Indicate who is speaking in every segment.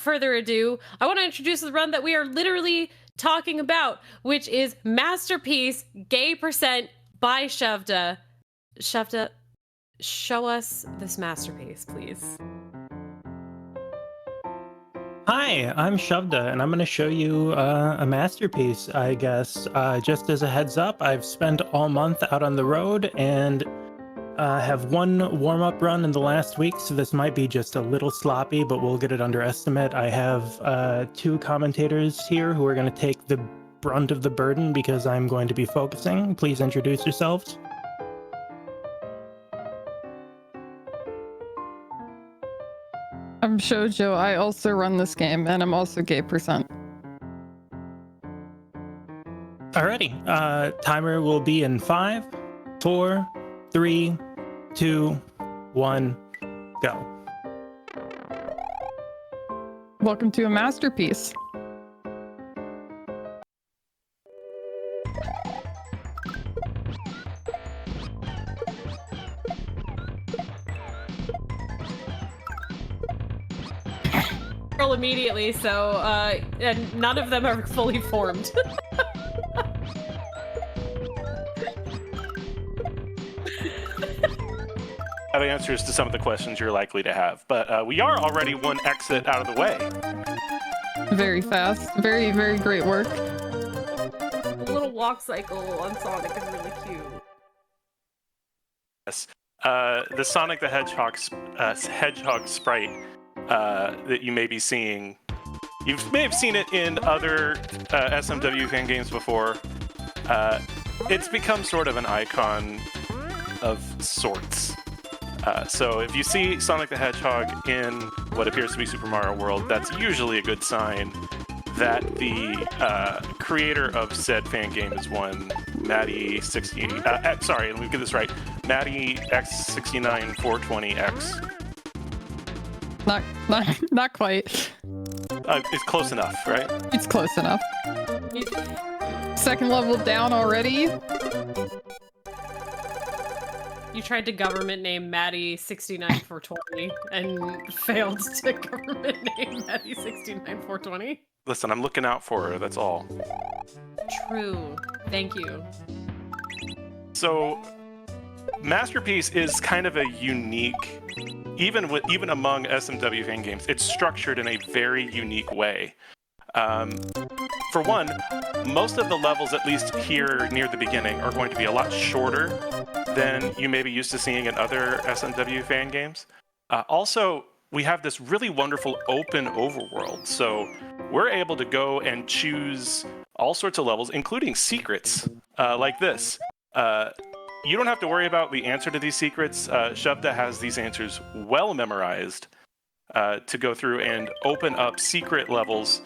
Speaker 1: further ado, I want to introduce the run that we are literally talking about, which is Masterpiece Gay Percent by Shovda. Shovda, show us this masterpiece, please.
Speaker 2: Hi, I'm Shovda, and I'm going to show you a masterpiece, I guess. Just as a heads up, I've spent all month out on the road and have one warm-up run in the last week, so this might be just a little sloppy, but we'll get it under estimate. I have two commentators here who are going to take the brunt of the burden because I'm going to be focusing. Please introduce yourselves.
Speaker 3: I'm Shoujo. I also run this game, and I'm also gay percent.
Speaker 2: Alrighty, timer will be in 5, 4, 3, 2, 1, go.
Speaker 3: Welcome to a masterpiece.
Speaker 1: Roll immediately, so and none of them are fully formed.
Speaker 4: Have answers to some of the questions you're likely to have, but we are already one exit out of the way.
Speaker 3: Very fast. Very, very great work.
Speaker 1: The little walk cycle on Sonic is really cute.
Speaker 4: Yes. The Sonic the Hedgehog sprite that you may be seeing, you may have seen it in other SMW fan games before. It's become sort of an icon of sorts. So if you see Sonic the Hedgehog in what appears to be Super Mario World, that's usually a good sign that the creator of said fan game is one Maddie 60. Sorry, let me get this right. Maddie X69420X.
Speaker 3: Not quite.
Speaker 4: It's close enough, right?
Speaker 3: It's close enough. Second level down already.
Speaker 1: You tried to government name Maddie 69420 and failed to government name Maddie 69420.
Speaker 4: Listen, I'm looking out for her, that's all.
Speaker 1: True. Thank you.
Speaker 4: So, Masterpiece is kind of a unique, even among SMW fan games, it's structured in a very unique way. For one, most of the levels, at least here near the beginning, are going to be a lot shorter than you may be used to seeing in other SMW fan games. Also, we have this really wonderful open overworld, so we're able to go and choose all sorts of levels, including secrets, like this. You don't have to worry about the answer to these secrets. Shovda has these answers well memorized to go through and open up secret levels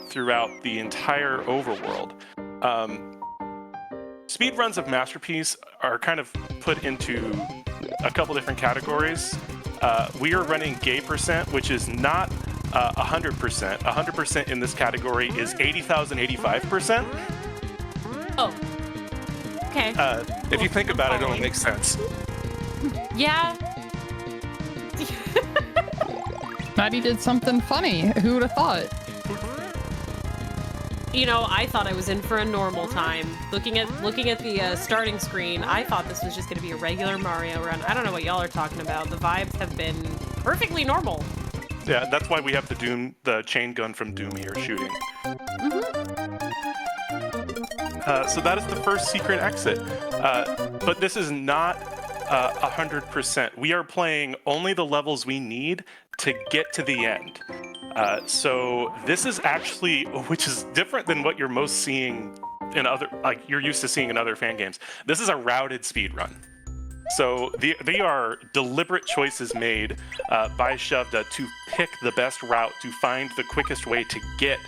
Speaker 4: throughout the entire overworld. Speedruns of Masterpiece are kind of put into a couple different categories. We are running gay percent, which is not 100%. 100% in this category is 80,085%.
Speaker 1: Oh. Okay.
Speaker 4: If you think about it, it'll make sense.
Speaker 1: Yeah.
Speaker 3: Maddie did something funny. Who would have thought?
Speaker 1: You know, I thought I was in for a normal time. Looking at the starting screen, I thought this was just going to be a regular Mario run. I don't know what y'all are talking about. The vibes have been perfectly normal.
Speaker 4: Yeah, that's why we have the chain gun from Doom here shooting. So that is the first secret exit. But this is not 100%. We are playing only the levels we need to get to the end. So this is actually, which is different than what you're most seeing in other, like you're used to seeing in other fan games. This is a routed speed run. So they are deliberate choices made by Shovda to pick the best route to find the quickest way to get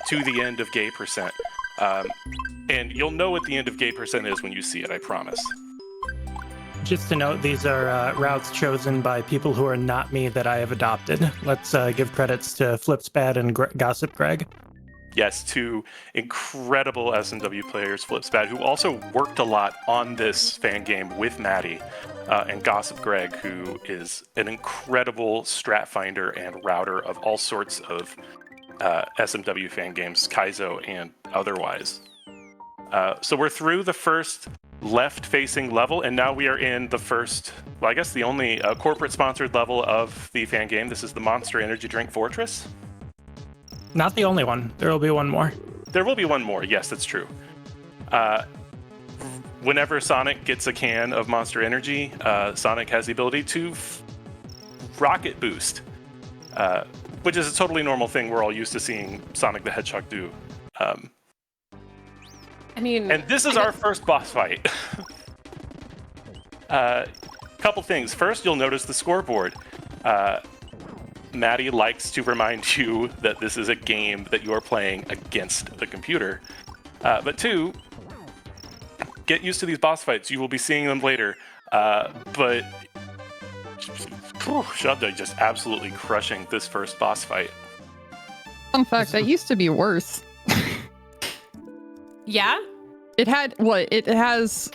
Speaker 4: to the end of gay percent. And you'll know what the end of gay percent is when you see it, I promise.
Speaker 2: Just to note, these are routes chosen by people who are not me that I have adopted. Let's give credits to Flipspad and Gossip Greg.
Speaker 4: Yes, two incredible SMW players, Flipspat, who also worked a lot on this fan game with Maddie, and Gossip Greg, who is an incredible strat finder and router of all sorts of SMW fan games, Kaizo and otherwise. So we're through the first left-facing level, and now we are in the first, well, I guess the only corporate-sponsored level of the fan game. This is the Monster Energy Drink Fortress.
Speaker 2: Not the only one. There will be one more.
Speaker 4: There will be one more. Yes, that's true. Whenever Sonic gets a can of Monster Energy, Sonic has the ability to rocket boost, which is a totally normal thing we're all used to seeing Sonic the Hedgehog do.
Speaker 1: I mean,
Speaker 4: And this is our first boss fight. Couple things. First, you'll notice the scoreboard. Maddie likes to remind you that this is a game that you are playing against the computer. But two, get used to these boss fights. You will be seeing them later. But Shovda just absolutely crushing this first boss fight.
Speaker 3: Fun fact, that used to be worse.
Speaker 1: yeah?
Speaker 3: It had, what? It has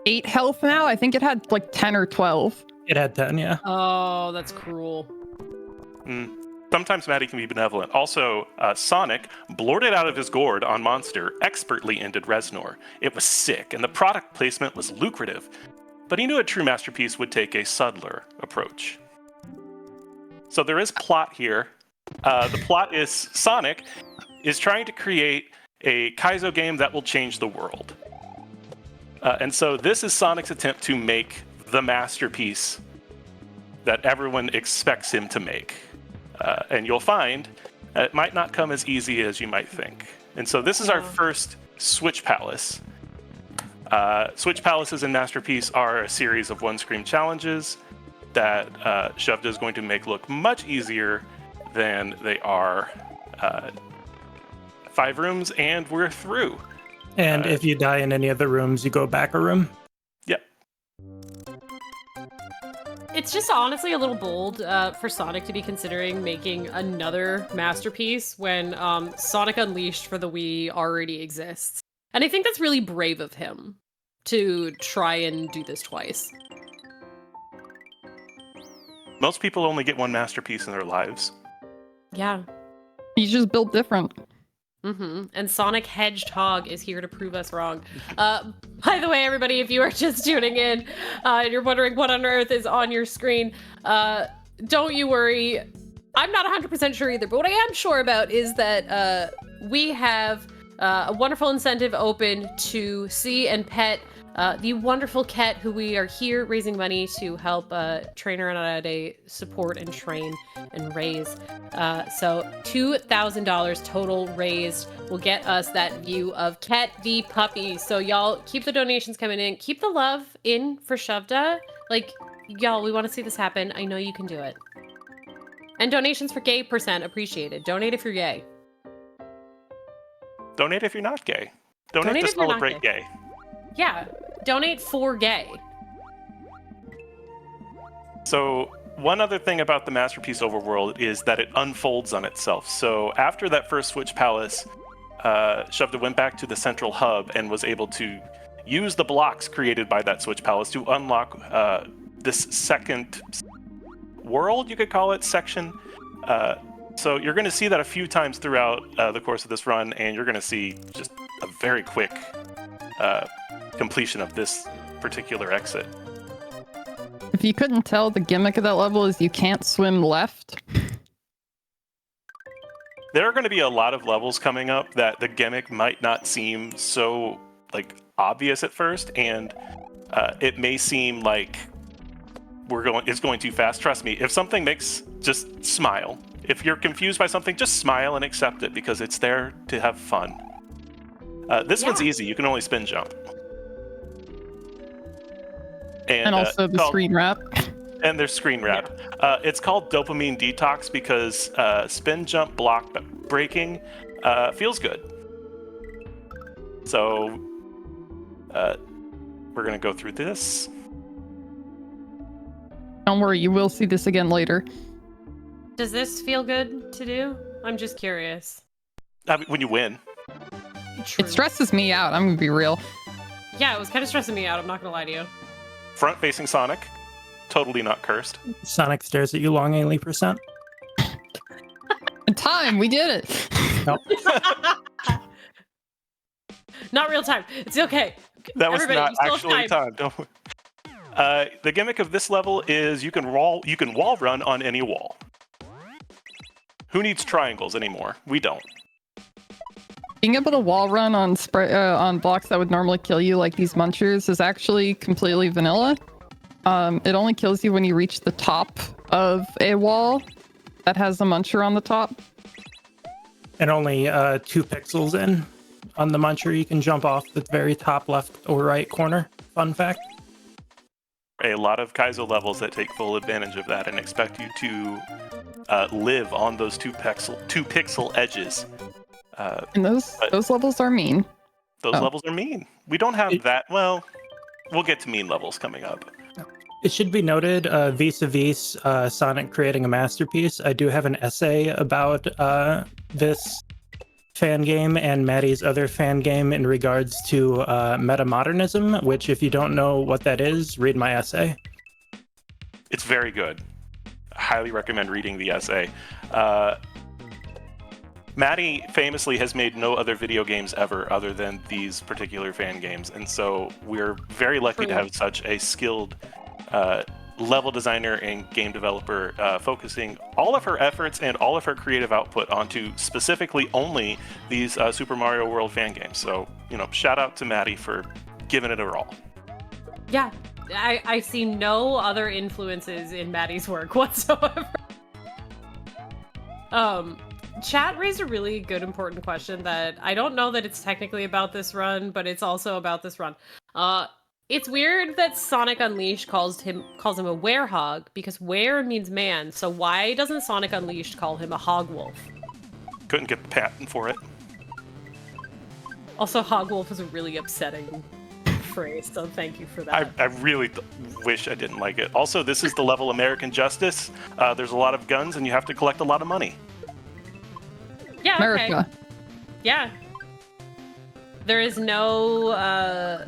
Speaker 3: 8 health now? I think it had like 10 or 12.
Speaker 2: It had 10, yeah.
Speaker 1: Oh, that's cruel.
Speaker 4: Sometimes Maddie can be benevolent. Also, Sonic blurted out of his gourd on Monster expertly ended Reznor. It was sick, and the product placement was lucrative. But he knew a true masterpiece would take a subtler approach. So there is plot here. The plot is Sonic is trying to create a Kaizo game that will change the world. And so this is Sonic's attempt to make the masterpiece that everyone expects him to make. And you'll find it might not come as easy as you might think. And so this is our first Switch Palace. Switch Palaces in Masterpiece are a series of one-screen challenges that Shovda is going to make look much easier than they are. 5 rooms, and we're through.
Speaker 2: And if you die in any of the rooms, you go back a room.
Speaker 4: Yep.
Speaker 1: It's just honestly a little bold for Sonic to be considering making another masterpiece when Sonic Unleashed for the Wii already exists. And I think that's really brave of him to try and do this twice.
Speaker 4: Most people only get one masterpiece in their lives.
Speaker 1: Yeah.
Speaker 3: He's just built different.
Speaker 1: And Sonic Hedgehog is here to prove us wrong. By the way, everybody, if you are just tuning in and you're wondering what on earth is on your screen, don't you worry. I'm not 100% sure either, but what I am sure about is that we have a wonderful incentive open to see and pet the wonderful Quet, who we are here raising money to help train her on how to support and train and raise. So $2,000 total raised will get us that view of Quet the puppy. So y'all keep the donations coming in. Keep the love in for Shovda. Like, y'all, we want to see this happen. I know you can do it. And donations for gay % appreciated. Donate if you're gay.
Speaker 4: Donate if you're not gay. Donate to
Speaker 1: if you're not
Speaker 4: celebrate gay.
Speaker 1: Yeah, donate for gay.
Speaker 4: So one other thing about the Masterpiece Overworld is that it unfolds on itself. So after that first Switch Palace, Shovda went back to the central hub and was able to use the blocks created by that Switch Palace to unlock this second world, you could call it, section. So you're going to see that a few times throughout the course of this run, and you're going to see just a very quick completion of this particular exit.
Speaker 3: If you couldn't tell, the gimmick of that level is you can't swim left.
Speaker 4: There are going to be a lot of levels coming up that the gimmick might not seem so obvious at first, and it may seem like it's going too fast. Trust me, if something makes, just smile. If you're confused by something, just smile and accept it, because it's there to have fun. This one's easy. You can only spin jump. And
Speaker 3: also the screen wrap.
Speaker 4: And there's screen wrap. It's called Dopamine Detox because spin jump block breaking feels good. So we're going to go through this.
Speaker 3: Don't worry, you will see this again later.
Speaker 1: Does this feel good to do? I'm just curious.
Speaker 4: I mean, when you win.
Speaker 1: True.
Speaker 3: It stresses me out. I'm gonna be real.
Speaker 1: Yeah, it was kind of stressing me out. I'm not gonna lie to you.
Speaker 4: Front-facing Sonic, totally not cursed.
Speaker 2: Sonic stares at you longingly, percent.
Speaker 3: In time, we did it.
Speaker 2: Nope.
Speaker 1: Not real time. It's okay.
Speaker 4: That was
Speaker 1: Everybody,
Speaker 4: not
Speaker 1: you still
Speaker 4: actually
Speaker 1: have time.
Speaker 4: time. Don't. The gimmick of this level is you can wall run on any wall. Who needs triangles anymore? We don't.
Speaker 3: Being able to wall run on on blocks that would normally kill you, like these munchers, is actually completely vanilla. It only kills you when you reach the top of a wall that has a muncher on the top.
Speaker 2: And only 2 pixels in on the muncher, you can jump off the very top left or right corner. Fun fact.
Speaker 4: A lot of Kaizo levels that take full advantage of that and expect you to live on those 2 pixel edges.
Speaker 3: And those levels are mean.
Speaker 4: Those
Speaker 3: Oh.
Speaker 4: levels are mean. We don't have that. Well, we'll get to mean levels coming up.
Speaker 2: It should be noted, vis-a-vis Sonic creating a masterpiece, I do have an essay about this fan game and Maddie's other fan game in regards to metamodernism, which if you don't know what that is, read my essay.
Speaker 4: It's very good. I highly recommend reading the essay. Maddie famously has made no other video games ever other than these particular fan games, and so we're very lucky to have such a skilled level designer and game developer focusing all of her efforts and all of her creative output onto specifically only these Super Mario World fan games. So, shout out to Maddie for giving it her all.
Speaker 1: Yeah, I see no other influences in Maddie's work whatsoever. Chat raised a really good, important question that I don't know that it's technically about this run, but it's also about this run. It's weird that Sonic Unleashed calls him a werehog because were means man. So why doesn't Sonic Unleashed call him a hog wolf?
Speaker 4: Couldn't get the patent for it.
Speaker 1: Also, hog wolf is a really upsetting phrase, so thank you for that.
Speaker 4: I really wish I didn't like it. Also, this is the level American Justice. There's a lot of guns and you have to collect a lot of money.
Speaker 1: Yeah, okay.
Speaker 3: America.
Speaker 1: Yeah. There is no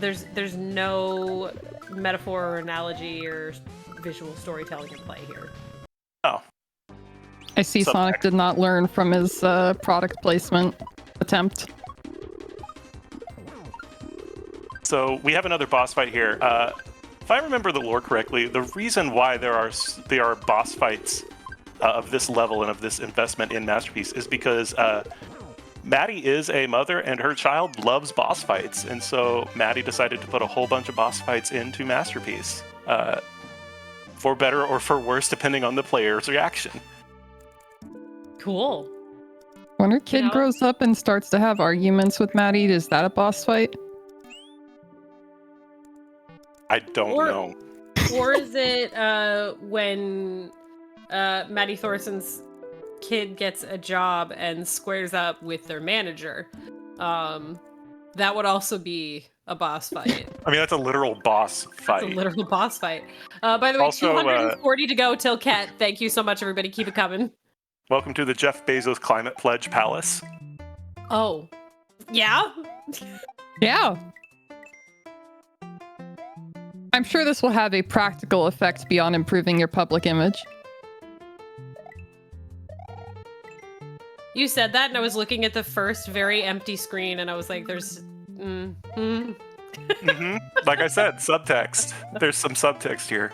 Speaker 1: there's no metaphor or analogy or visual storytelling in play here.
Speaker 4: Oh.
Speaker 3: I see
Speaker 4: Subtext.
Speaker 3: Sonic did not learn from his product placement attempt.
Speaker 4: So we have another boss fight here. If I remember the lore correctly, the reason why there are boss fights of this level and of this investment in Masterpiece is because Maddie is a mother and her child loves boss fights, and so Maddie decided to put a whole bunch of boss fights into Masterpiece, for better or for worse, depending on the player's reaction.
Speaker 1: Cool.
Speaker 3: When her kid
Speaker 1: know-
Speaker 3: grows up and starts to have arguments with Maddie, is that a boss fight?
Speaker 4: I don't know.
Speaker 1: Or is it when Maddie Thorson's kid gets a job and squares up with their manager? That would also be a boss fight.
Speaker 4: I mean, that's a literal boss fight.
Speaker 1: It's a literal boss fight. By the way,
Speaker 4: Also,
Speaker 1: 240 to go till Quet. Thank you so much, everybody. Keep it coming.
Speaker 4: Welcome to the Jeff Bezos Climate Pledge Palace.
Speaker 1: Oh. Yeah?
Speaker 3: Yeah. I'm sure this will have a practical effect beyond improving your public image.
Speaker 1: You said that, and I was looking at the first very empty screen, and I was like, there's...
Speaker 4: Like I said, subtext. There's some subtext here.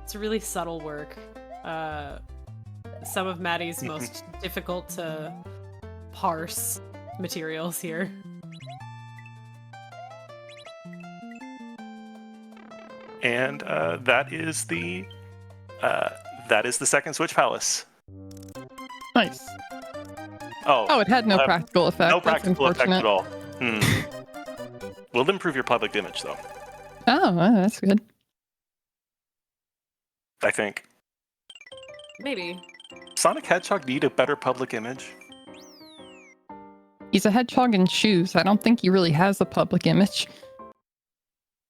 Speaker 1: It's really subtle work. Some of Maddie's most difficult to parse materials here.
Speaker 4: And that is the second Switch Palace.
Speaker 3: Nice.
Speaker 4: Oh,
Speaker 3: Oh, it had no practical effect.
Speaker 4: no
Speaker 3: That's
Speaker 4: practical effect
Speaker 3: unfortunate.
Speaker 4: at all. Will improve your public image, though.
Speaker 3: Oh, well, that's good.
Speaker 4: I think.
Speaker 1: Maybe.
Speaker 4: Sonic Hedgehog need a better public image.
Speaker 3: He's a hedgehog in shoes. I don't think he really has a public image.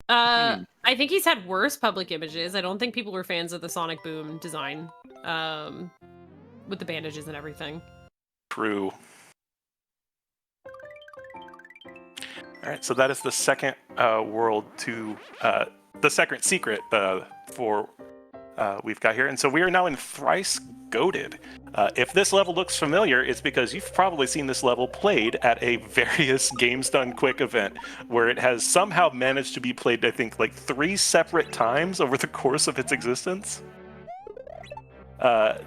Speaker 1: I think he's had worse public images. I don't think people were fans of the Sonic Boom design. With the bandages and everything.
Speaker 4: True. All right, so that is the second world to the second secret for we've got here, and so we are now in Thrice Goated. If this level looks familiar, it's because you've probably seen this level played at a various Games Done Quick event, where it has somehow managed to be played, I think, like 3 separate times over the course of its existence.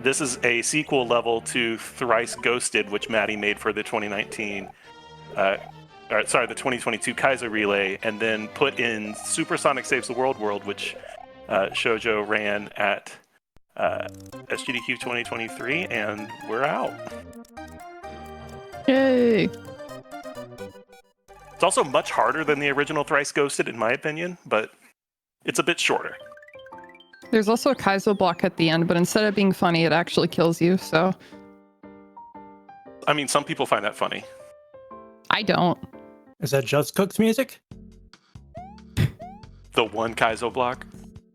Speaker 4: This is a sequel level to Thrice Ghosted, which Maddie made for the 2019, the 2022 Kaizo Relay, and then put in Supersonic Saves the World, which Shoujo ran at SGDQ 2023, and we're out.
Speaker 3: Yay!
Speaker 4: It's also much harder than the original Thrice Ghosted, in my opinion, but it's a bit shorter.
Speaker 3: There's also a Kaizo block at the end, but instead of being funny, it actually kills you, so...
Speaker 4: I mean, some people find that funny.
Speaker 3: I don't.
Speaker 2: Is that just Cook's music?
Speaker 4: The one Kaizo block?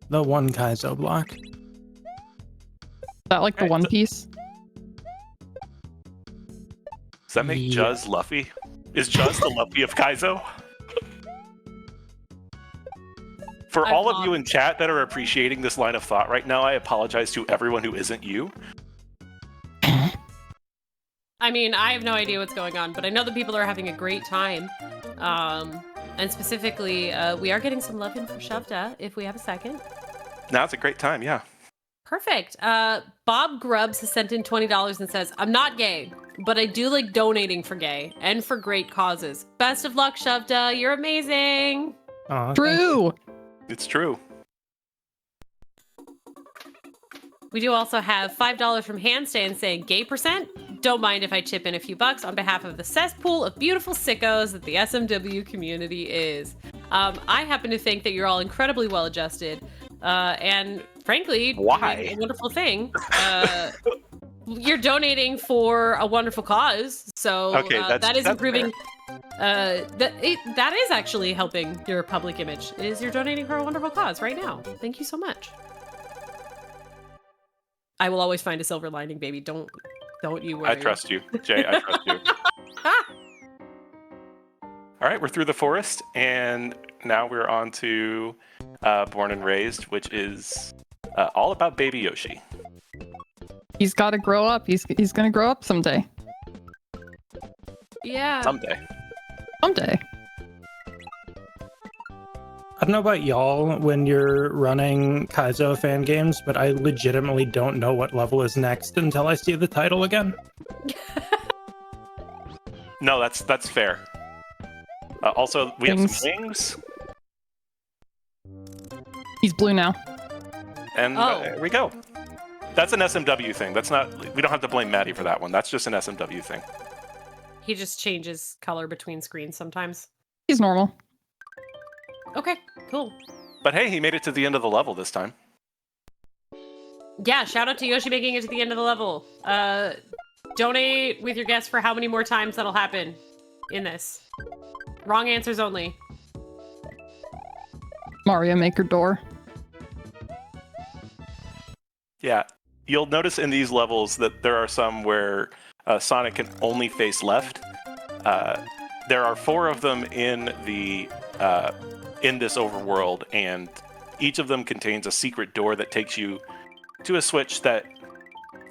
Speaker 2: The one Kaizo block.
Speaker 3: Is that like the
Speaker 4: Right,
Speaker 3: One Piece?
Speaker 4: Does that make Juz Luffy? Is Juz the Luffy of Kaizo? For all of you in chat that are appreciating this line of thought right now, I apologize to everyone who isn't you.
Speaker 1: I mean, I have no idea what's going on, but I know that people are having a great time. And specifically, we are getting some love in for Shovda, if we have a second.
Speaker 4: Now's a great time, yeah.
Speaker 1: Perfect. Bob Grubbs has sent in $20 and says, I'm not gay, but I do like donating for gay and for great causes. Best of luck, Shovda. You're amazing.
Speaker 2: Aw,
Speaker 3: True!
Speaker 4: It's true.
Speaker 1: We do also have $5 from Handstand saying gay percent. Don't mind if I chip in a few bucks on behalf of the cesspool of beautiful sickos that the SMW community is. I happen to think that you're all incredibly well adjusted, and frankly,
Speaker 4: Why?
Speaker 1: doing a wonderful thing. You're donating for a wonderful cause, so
Speaker 4: Okay,
Speaker 1: that is
Speaker 4: that's
Speaker 1: improving. That is actually helping your public image. You're donating for a wonderful cause right now. Thank you so much. I will always find a silver lining, baby. Don't you worry.
Speaker 4: I trust you, Jay. I trust you. All right, we're through the forest, and now we're on to Born and Raised, which is all about Baby Yoshi.
Speaker 3: He's got to grow up. He's gonna grow up someday.
Speaker 1: Yeah.
Speaker 4: Someday.
Speaker 3: Someday.
Speaker 2: I don't know about y'all when you're running Kaizo fan games, but I legitimately don't know what level is next until I see the title again.
Speaker 4: No, that's fair. Also, we have some wings,
Speaker 3: He's blue now.
Speaker 4: and there we go. That's an SMW thing. That's not. We don't have to blame Maddie for that one. That's just an SMW thing.
Speaker 1: He just changes color between screens sometimes.
Speaker 3: He's normal.
Speaker 1: Okay, cool.
Speaker 4: But hey, he made it to the end of the level this time.
Speaker 1: Yeah, shout out to Yoshi making it to the end of the level. Donate with your guess for how many more times that'll happen in this. Wrong answers only.
Speaker 3: Mario Maker door.
Speaker 4: Yeah, you'll notice in these levels that there are some where Sonic can only face left. There are 4 of them in the in this overworld, and each of them contains a secret door that takes you to a switch that,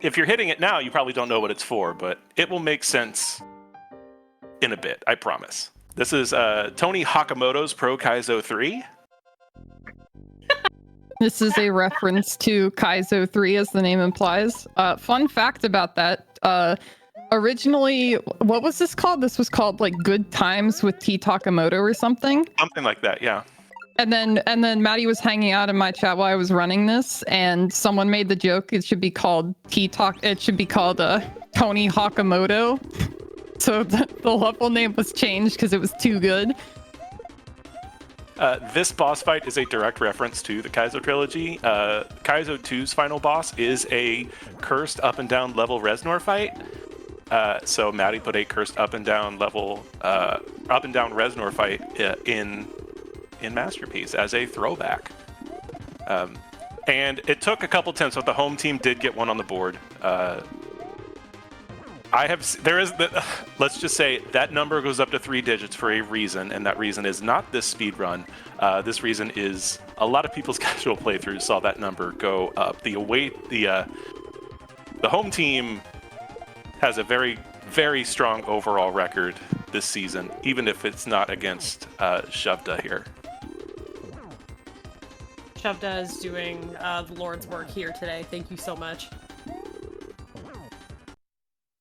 Speaker 4: if you're hitting it now, you probably don't know what it's for, but it will make sense in a bit, I promise. This is Tony Hakamoto's Pro Kaizo 3.
Speaker 3: This is a reference to Kaizo 3, as the name implies. Fun fact about that. Originally, what was this called? This was called like Good Times with T Takamoto or something.
Speaker 4: Something like that, yeah.
Speaker 3: And then Maddie was hanging out in my chat while I was running this, and someone made the joke it should be called Tony Hakamoto. So the level name was changed because it was too good.
Speaker 4: This boss fight is a direct reference to the Kaizo trilogy. Kaizo 2's final boss is a cursed up and down level Reznor fight. So Maddie put a cursed up and down Reznor fight in Masterpiece as a throwback. And it took a couple attempts, but the home team did get one on the board. There is the. Let's just say that number goes up to 3 digits for a reason, and that reason is not this speed run. This reason is a lot of people's casual playthroughs saw that number go up. The home team has a very, very strong overall record this season, even if it's not against Shovda here.
Speaker 1: Shovda is doing the Lord's work here today. Thank you so much.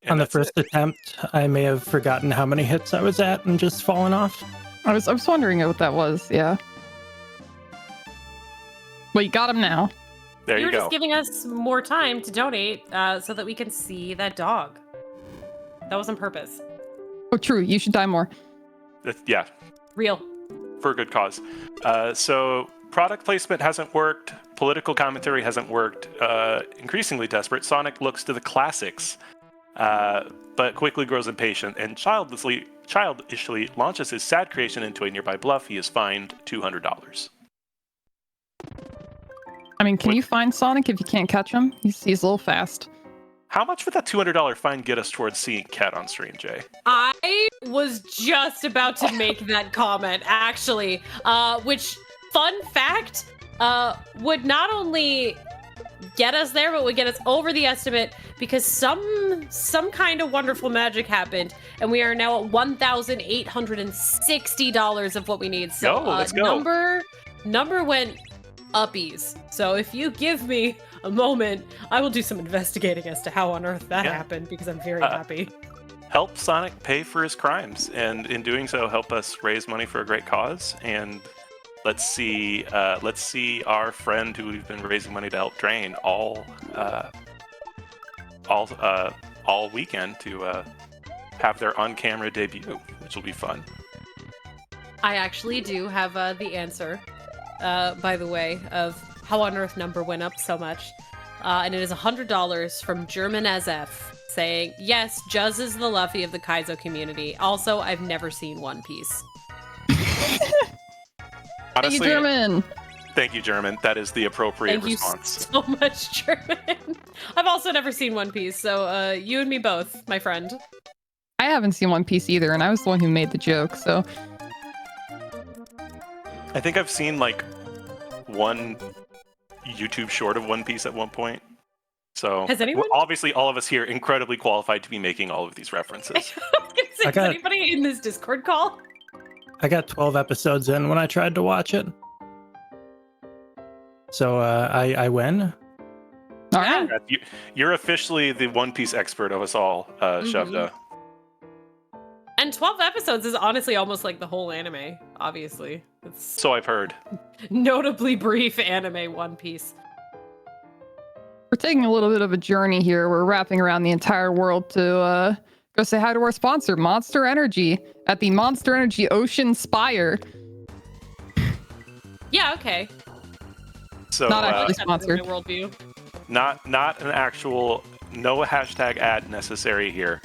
Speaker 2: On the first attempt, I may have forgotten how many hits I was at and just fallen off.
Speaker 3: I was wondering what that was. Yeah. Well, you got him now.
Speaker 4: There you
Speaker 1: You're
Speaker 4: go.
Speaker 1: just giving us more time to donate so that we can see that dog. That was on purpose.
Speaker 3: Oh, true. You should die more.
Speaker 4: Yeah,
Speaker 1: Real.
Speaker 4: for a good cause. So product placement hasn't worked. Political commentary hasn't worked. Increasingly desperate, Sonic looks to the classics, but quickly grows impatient and childishly launches his sad creation into a nearby bluff. He is fined $200.
Speaker 3: I mean, can you find Sonic if you can't catch him? He's a little fast.
Speaker 4: How much would that $200 fine get us towards seeing Quet on stream, Jay?
Speaker 1: I was just about to make that comment, actually. Which, fun fact, would not only get us there, but would get us over the estimate because some kind of wonderful magic happened, and we are now at $1,860 of what we need. So
Speaker 4: let's go.
Speaker 1: Number went uppies. So if you give me a moment, I will do some investigating as to how on earth that happened, because I'm very happy.
Speaker 4: Help Sonic pay for his crimes, and in doing so, help us raise money for a great cause. And let's see our friend who we've been raising money to help train all weekend to have their on-camera debut, which will be fun.
Speaker 1: I actually do have the answer, by the way, of how on earth number went up so much. And it is $100 from German SF saying, yes, Juz is the Luffy of the Kaizo community. Also, I've never seen One Piece.
Speaker 4: Honestly,
Speaker 3: Thank you, German.
Speaker 4: Thank you, German. That is the appropriate response.
Speaker 1: Thank you so much, German. I've also never seen One Piece, so you and me both, my friend.
Speaker 3: I haven't seen One Piece either, and I was the one who made the joke, so...
Speaker 4: I think I've seen like one YouTube short of One Piece at one point. So
Speaker 1: has anyone?
Speaker 4: Obviously, all of us here incredibly qualified to be making all of these references.
Speaker 1: Is anybody in this Discord call?
Speaker 2: I got 12 episodes in when I tried to watch it. So I win.
Speaker 3: All right.
Speaker 4: You're officially the One Piece expert of us all, Shovda.
Speaker 1: And 12 episodes is honestly almost like the whole anime, obviously. It's
Speaker 4: So I've heard.
Speaker 1: notably brief anime One Piece.
Speaker 3: We're taking a little bit of a journey here. We're wrapping around the entire world to go say hi to our sponsor, Monster Energy, at the Monster Energy Ocean Spire.
Speaker 1: Yeah, okay.
Speaker 4: So
Speaker 3: Not actually
Speaker 1: That's
Speaker 3: sponsored.
Speaker 1: my worldview.
Speaker 4: not an actual, no hashtag ad necessary here.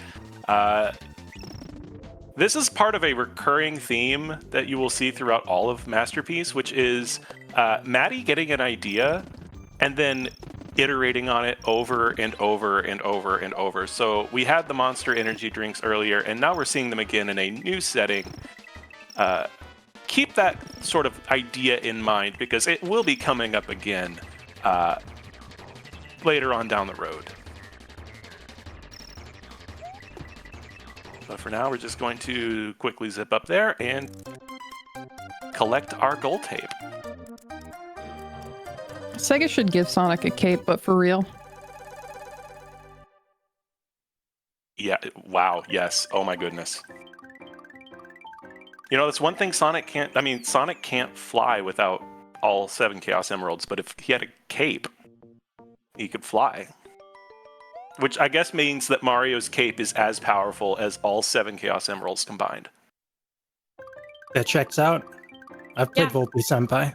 Speaker 4: This is part of a recurring theme that you will see throughout all of Masterpiece, which is Maddie getting an idea and then iterating on it over and over and over and over. So we had the Monster Energy drinks earlier, and now we're seeing them again in a new setting. Keep that sort of idea in mind, because it will be coming up again later on down the road. But for now, we're just going to quickly zip up there and collect our gold tape.
Speaker 3: Sega should give Sonic a cape, but for real.
Speaker 4: Yeah, wow, yes. Oh my goodness. You know, that's one thing Sonic can't... I mean, Sonic can't fly without all 7 Chaos Emeralds, but if he had a cape, he could fly. Which I guess means that Mario's cape is as powerful as all 7 Chaos Emeralds combined.
Speaker 2: That checks out. I've played Volpe Senpai.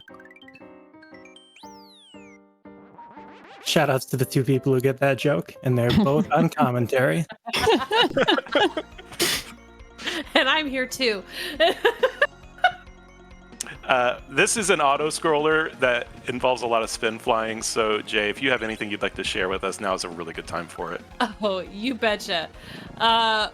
Speaker 2: Shoutouts to the 2 people who get that joke, and they're both on commentary.
Speaker 1: And I'm here too.
Speaker 4: This is an auto-scroller that involves a lot of spin flying, so Jay, if you have anything you'd like to share with us, now is a really good time for it.
Speaker 1: Oh, you betcha.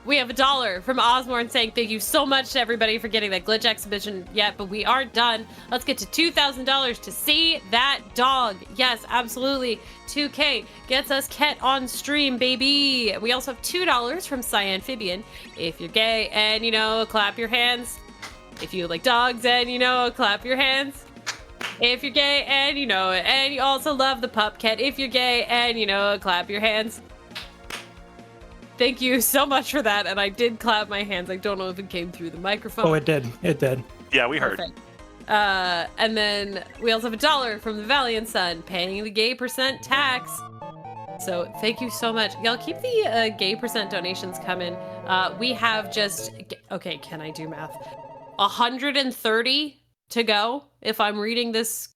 Speaker 1: We have $1 from Osborne saying thank you so much to everybody for getting that glitch exhibition yet, but we aren't done. Let's get to $2,000 to see that dog. Yes, absolutely. 2K gets us Quet on stream, baby. We also have $2 from Cyamphibian. If you're gay and clap your hands. If you like dogs and clap your hands. If you're gay and it, and you also love the pup cat. If you're gay and clap your hands. Thank you so much for that, and I did clap my hands. I don't know if it came through the microphone.
Speaker 2: Oh, it did. It did.
Speaker 4: Yeah, we heard.
Speaker 1: Perfect. And then we also have $1 from the Valiant Son, paying the gay % tax. So thank you so much. Y'all keep the gay % donations coming. We have okay, can I do math? 130 to go, if I'm reading this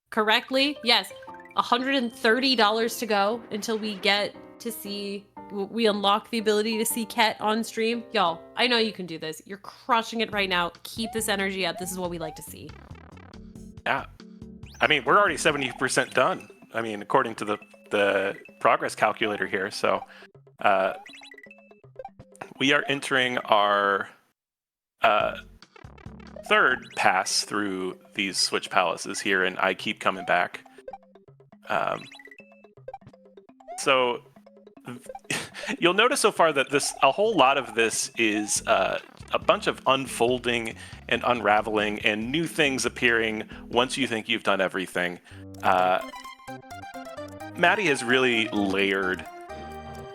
Speaker 1: correctly. Yes, $130 to go until we get to see... We unlock the ability to see Quet on stream. Y'all, I know you can do this. You're crushing it right now. Keep this energy up. This is what we like to see.
Speaker 4: Yeah. I mean, we're already 70% done. I mean, according to the progress calculator here. So we are entering our third pass through these Switch Palaces here, and I keep coming back. So... You'll notice so far that a whole lot of this is a bunch of unfolding and unraveling and new things appearing once you think you've done everything. Maddie has really layered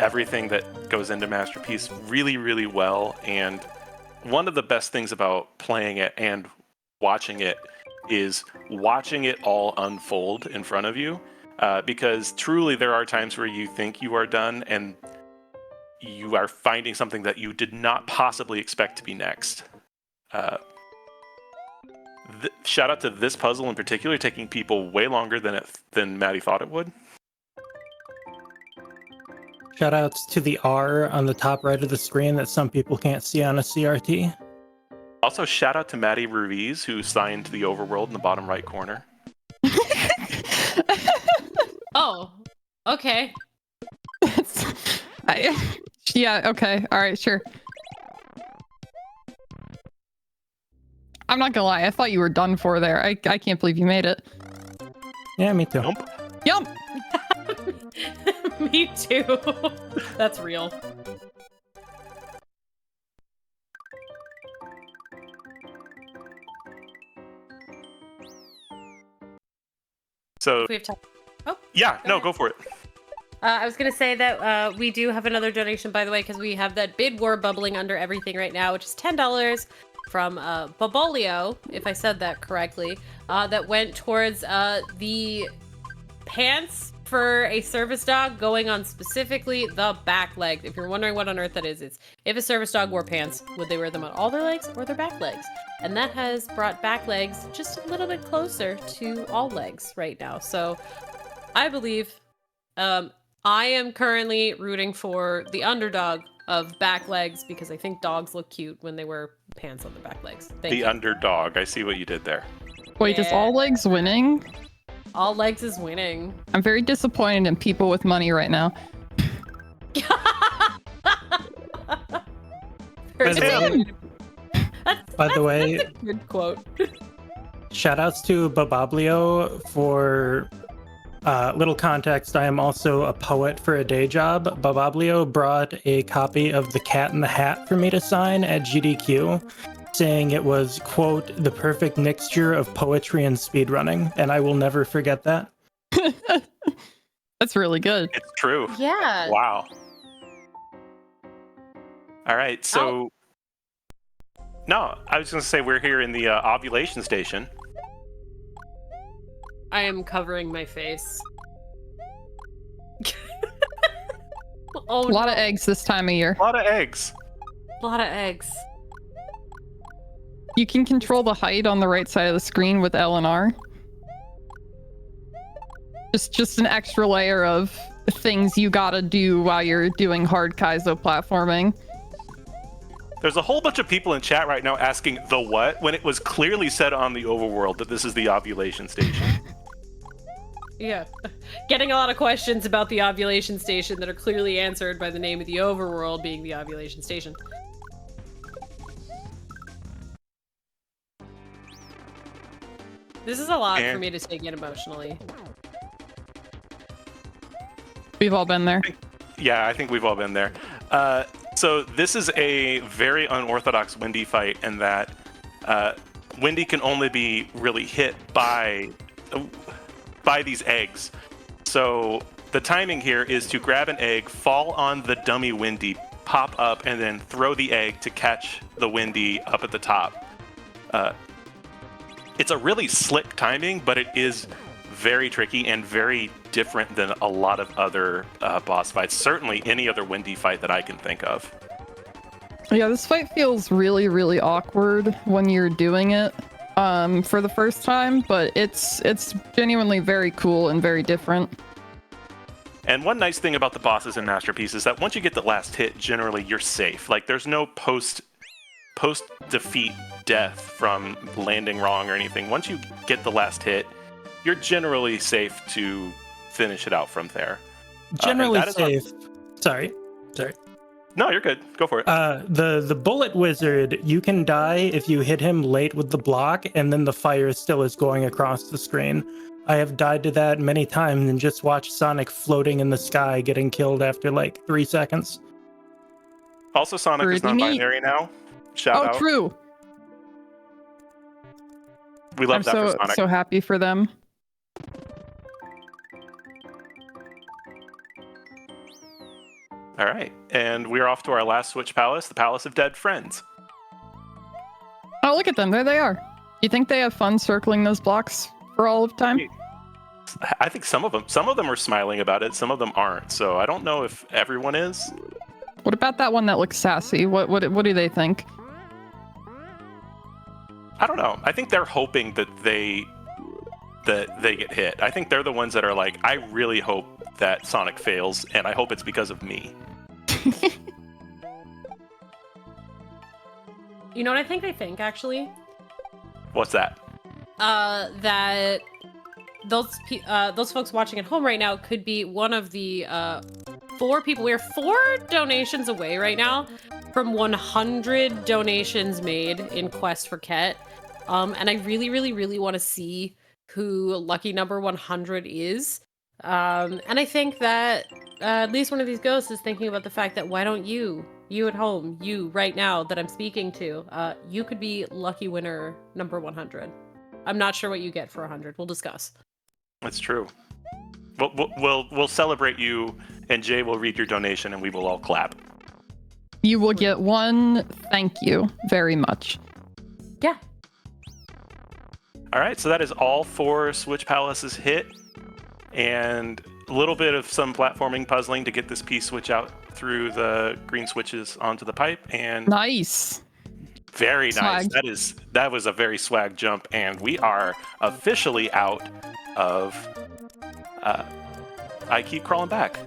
Speaker 4: everything that goes into Masterpiece really, really well, and one of the best things about playing it and watching it is watching it all unfold in front of you. Because truly there are times where you think you are done and you are finding something that you did not possibly expect to be next. Shout out to this puzzle in particular, taking people way longer than Maddie thought it would.
Speaker 2: Shout outs to the R on the top right of the screen that some people can't see on a CRT.
Speaker 4: Also, shout out to Maddie Ruiz, who signed the overworld in the bottom right corner.
Speaker 1: Oh, okay.
Speaker 3: Yeah, okay. All right, sure. I'm not gonna lie, I thought you were done for there. I can't believe you made it.
Speaker 2: Yeah, me too.
Speaker 3: Yum!
Speaker 1: Me too. That's real.
Speaker 4: So,
Speaker 1: We have time. Oh,
Speaker 4: yeah, no,
Speaker 1: ahead.
Speaker 4: go for it.
Speaker 1: I was going to say that we do have another donation, by the way, because we have that bid war bubbling under everything right now, which is $10 from Babolio, if I said that correctly, that went towards the pants for a service dog going on specifically the back legs. If you're wondering what on earth that is, it's if a service dog wore pants, would they wear them on all their legs or their back legs? And that has brought back legs just a little bit closer to all legs right now. So I believe I am currently rooting for the underdog of back legs because I think dogs look cute when they wear pants on their back legs. Thank you.
Speaker 4: Underdog. I see what you did there.
Speaker 3: Wait, is all legs winning?
Speaker 1: All legs is winning.
Speaker 3: I'm very disappointed in people with money right now.
Speaker 2: By the way,
Speaker 1: that's a good quote.
Speaker 2: shout outs to Baboblio for little context. I am also a poet for a day job. Baboblio brought a copy of The Cat in the Hat for me to sign at GDQ, saying it was, quote, the perfect mixture of poetry and speedrunning, and I will never forget that.
Speaker 3: That's really good.
Speaker 4: It's true.
Speaker 1: Yeah.
Speaker 4: Wow. All right, so... No, I was going to say we're here in the ovulation station.
Speaker 1: I am covering my face. Oh,
Speaker 3: A lot of eggs this time of year.
Speaker 4: A lot of eggs.
Speaker 1: A lot of eggs.
Speaker 3: You can control the height on the right side of the screen with L and R. Just an extra layer of things you gotta do while you're doing hard Kaizo platforming.
Speaker 4: There's a whole bunch of people in chat right now asking the what when it was clearly said on the overworld that this is the ovulation station.
Speaker 1: Yeah. Getting a lot of questions about the ovulation station that are clearly answered by the name of the overworld being the ovulation station. This is a lot for me to take in emotionally.
Speaker 3: We've all been there.
Speaker 4: Yeah, I think we've all been there. So this is a very unorthodox Wendy fight in that Wendy can only be really hit by these eggs. So the timing here is to grab an egg, fall on the dummy Wendy, pop up, and then throw the egg to catch the Wendy up at the top. It's a really slick timing, but it is very tricky and very different than a lot of other boss fights. Certainly any other Wendy fight that I can think of.
Speaker 3: Yeah, this fight feels really, really awkward when you're doing it for the first time, but it's genuinely very cool and very different.
Speaker 4: And one nice thing about the bosses in Masterpiece is that once you get the last hit, generally you're safe. Like there's no post-defeat death from landing wrong or anything. Once you get the last hit, you're generally safe to finish it out from there.
Speaker 2: Generally safe. Sorry.
Speaker 4: No, you're good. Go for it.
Speaker 2: The bullet wizard, you can die if you hit him late with the block, and then the fire still is going across the screen. I have died to that many times and just watched Sonic floating in the sky getting killed after like 3 seconds.
Speaker 4: Also, Sonic is non-binary now. Shout out.
Speaker 3: Oh, true.
Speaker 4: We love that for Sonic.
Speaker 3: I'm so happy for them.
Speaker 4: All right, and we're off to our last Switch Palace, the Palace of Dead Friends.
Speaker 3: Oh, look at them. There they are. You think they have fun circling those blocks for all of time?
Speaker 4: I think some of them are smiling about it, some of them aren't. So I don't know if everyone is.
Speaker 3: What about that one that looks sassy? What do they think?
Speaker 4: I don't know. I think they're hoping that they get hit. I think they're the ones that are like, I really hope that Sonic fails, and I hope it's because of me.
Speaker 1: You know what I think they think, actually?
Speaker 4: What's that?
Speaker 1: That those folks watching at home right now could be one of the 4 people. We're 4 donations away right now from 100 donations made in Quest for Quet. And I really, really, really want to see who lucky number 100 is. And I think that at least one of these ghosts is thinking about the fact that why don't you at home, you right now that I'm speaking to, you could be lucky winner number 100. I'm not sure what you get for 100. We'll discuss.
Speaker 4: That's true. We'll celebrate you, and Jay will read your donation, and we will all clap.
Speaker 3: You will get one thank you very much.
Speaker 1: Yeah.
Speaker 4: All right, so that is all 4 Switch Palaces hit, and a little bit of some platforming puzzling to get this piece switch out through the green switches onto the pipe, and
Speaker 3: nice.
Speaker 4: Very nice.
Speaker 3: Swag.
Speaker 4: That was a very swag jump, and we are officially out of I Keep Crawling Back.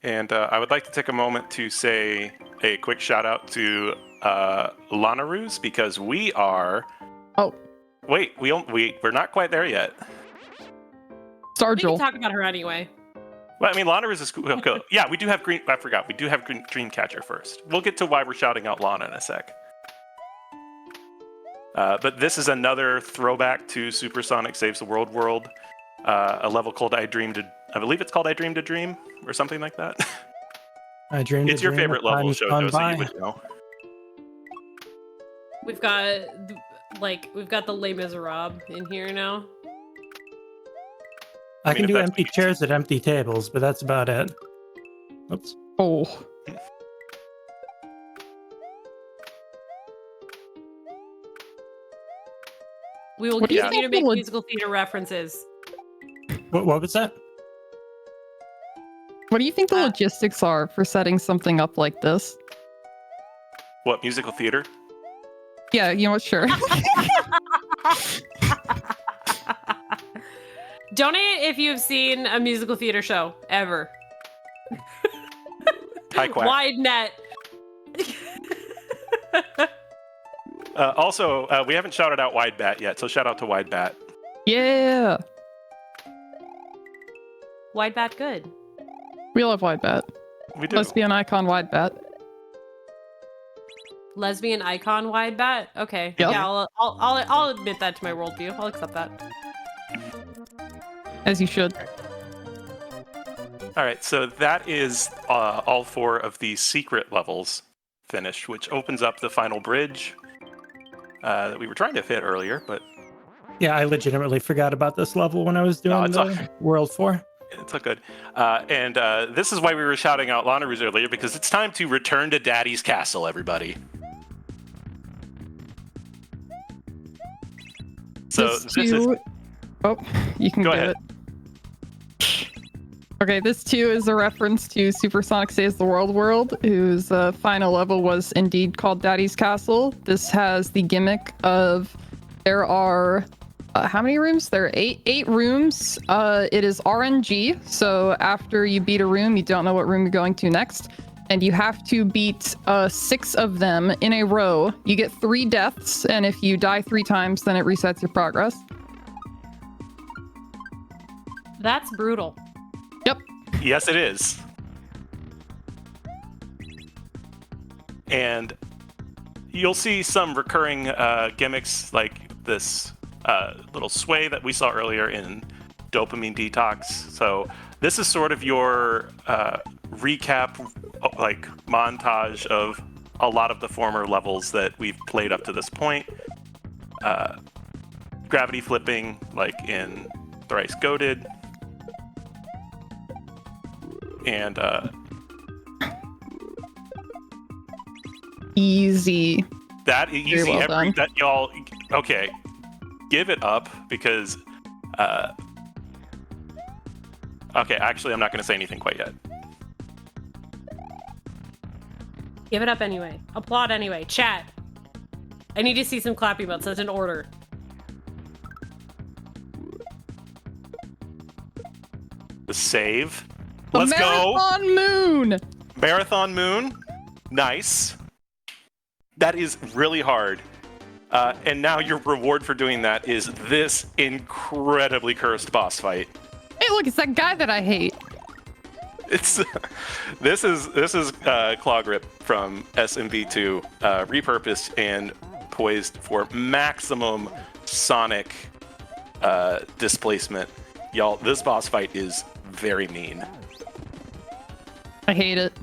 Speaker 4: And I would like to take a moment to say a quick shout out to Lanaroos, because we are...
Speaker 3: Oh.
Speaker 4: Wait, we're not quite there yet.
Speaker 1: We can
Speaker 3: Stargel.
Speaker 1: talk about her anyway.
Speaker 4: Well, I mean, Lanaroos is cool. Yeah, we do have Green... I forgot. We do have Dreamcatcher first. We'll get to why we're shouting out Lana in a sec. But this is another throwback to Supersonic Saves the World World. A level called I believe it's called I Dreamed a Dream, or something like that.
Speaker 2: I dreamed
Speaker 4: It's your favorite level, Shoto, so you would know.
Speaker 1: We've got the Les Miserables in here now.
Speaker 2: I can
Speaker 4: if
Speaker 2: do
Speaker 4: that's
Speaker 2: empty
Speaker 4: what you
Speaker 2: chairs at empty tables, but that's about it. Oops.
Speaker 3: Oh.
Speaker 1: We will
Speaker 3: What do you
Speaker 1: continue to
Speaker 3: think
Speaker 1: make
Speaker 3: will-
Speaker 1: musical theater references.
Speaker 2: What was that?
Speaker 3: What do you think the logistics are for setting something up like this?
Speaker 4: What, musical theater?
Speaker 3: Yeah, you know what? Sure.
Speaker 1: Donate if you've seen a musical theater show ever.
Speaker 4: Hi, Quack.
Speaker 1: Wide net.
Speaker 4: Also, we haven't shouted out Wide Bat yet, so shout out to Wide Bat.
Speaker 3: Yeah.
Speaker 1: Wide bat good.
Speaker 3: We love Wide Bat.
Speaker 4: We do.
Speaker 3: Lesbian icon Wide Bat.
Speaker 1: Lesbian icon wide bat. Okay.
Speaker 3: Yep.
Speaker 1: Yeah, I'll admit that to my worldview. I'll accept that.
Speaker 3: As you should.
Speaker 4: All right, so that is all 4 of the secret levels finished, which opens up the final bridge that we were trying to fit earlier, but
Speaker 2: Yeah, I legitimately forgot about this level when I was doing
Speaker 4: it's
Speaker 2: the World 4.
Speaker 4: it's all good. And this is why we were shouting out Laundries earlier, because it's time to return to Daddy's Castle, everybody. So
Speaker 3: This
Speaker 4: this is...
Speaker 3: too- Oh, you can
Speaker 4: Go
Speaker 3: get
Speaker 4: ahead.
Speaker 3: it. Okay, this too is a reference to Supersonic Saves the World, whose final level was indeed called Daddy's Castle. This has the gimmick of there are how many rooms? There are eight rooms. It is RNG, so after you beat a room, you don't know what room you're going to next, and you have to beat 6 of them in a row. You get 3 deaths, and if you die 3 times, then it resets your progress.
Speaker 1: That's brutal.
Speaker 3: Yep.
Speaker 4: Yes, it is. And you'll see some recurring gimmicks like this little sway that we saw earlier in Dopamine Detox. So this is sort of your recap, like montage of a lot of the former levels that we've played up to this point. Gravity flipping, like in Thrice Goated. And
Speaker 3: Easy.
Speaker 4: that easy.
Speaker 3: well done.
Speaker 4: That y'all, okay, give it up because. Okay, actually, I'm not going to say anything quite yet.
Speaker 1: Give it up anyway. Applaud anyway. Chat. I need to see some clappy emotes. That's an order.
Speaker 4: The save.
Speaker 3: The
Speaker 4: Let's go.
Speaker 3: Marathon Moon.
Speaker 4: Marathon Moon. Nice. That is really hard. And now your reward for doing that is this incredibly cursed boss fight.
Speaker 3: Hey, look, it's that guy that I hate.
Speaker 4: It's this is Claw Grip from SMB2, repurposed and poised for maximum sonic displacement. Y'all, this boss fight is very mean.
Speaker 3: I hate it.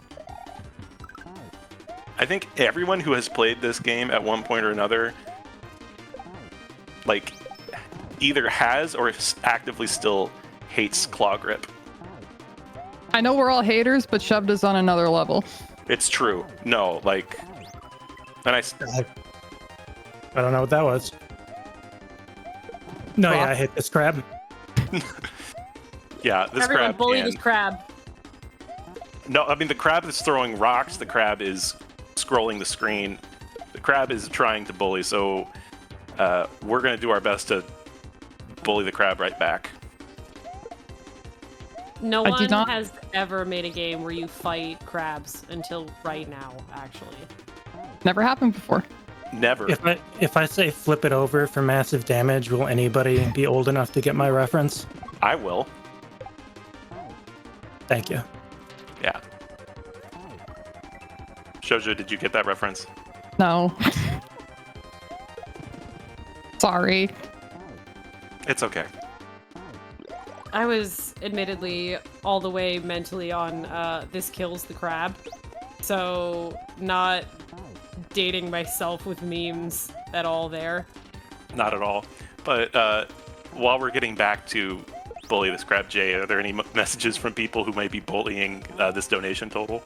Speaker 4: I think everyone who has played this game at one point or another, like, either has or actively still hates Claw Grip.
Speaker 3: I know we're all haters, but Shovda's on another level.
Speaker 4: It's true. No, like, and
Speaker 2: I don't know what that was. No, yeah, I hate this crab.
Speaker 4: yeah, this
Speaker 1: Everyone
Speaker 4: crab.
Speaker 1: bully this crab.
Speaker 4: No, I mean the crab is throwing rocks. The crab is scrolling the screen. The crab is trying to bully. So we're gonna do our best to bully the crab right back.
Speaker 1: No
Speaker 3: I
Speaker 1: one
Speaker 3: did not-
Speaker 1: has ever made a game where you fight crabs until right now, actually.
Speaker 3: Never happened before.
Speaker 4: Never.
Speaker 2: If I say flip it over for massive damage, will anybody be old enough to get my reference?
Speaker 4: I will.
Speaker 2: Thank you.
Speaker 4: Yeah. Shoujo, did you get that reference?
Speaker 3: No. Sorry.
Speaker 4: It's okay.
Speaker 1: I was admittedly all the way mentally on this kills the crab. So not dating myself with memes at all there.
Speaker 4: Not at all. But while we're getting back to bully this crab, Jay, are there any messages from people who might be bullying this donation total?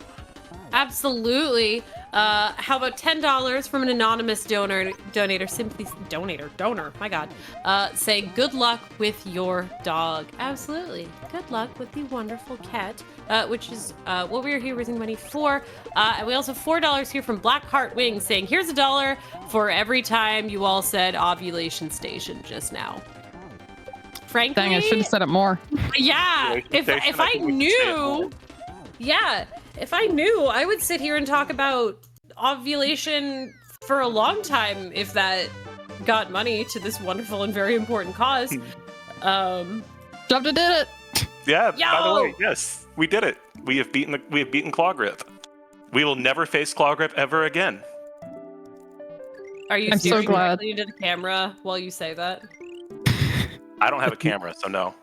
Speaker 1: Absolutely. How about $10 from an anonymous donor, simply donor, my God, saying good luck with your dog. Absolutely. Good luck with the wonderful cat, which is what we are here raising money for. And we also have $4 here from Blackheart Wings saying, here's $1 for every time you all said ovulation station just now. Frankly,
Speaker 3: Dang, I should have said it more.
Speaker 1: yeah, if I knew, yeah, if I knew, I would sit here and talk about ovulation for a long time if that got money to this wonderful and very important cause.
Speaker 3: Shovda did it.
Speaker 4: Yeah. By the
Speaker 1: Yo!
Speaker 4: way, yes, we did it. We have beaten Claw Grip. We will never face Claw Grip ever again.
Speaker 1: Are you
Speaker 3: I'm so
Speaker 1: staring
Speaker 3: glad.
Speaker 1: directly into the camera while you say that?
Speaker 4: I don't have a camera, so no.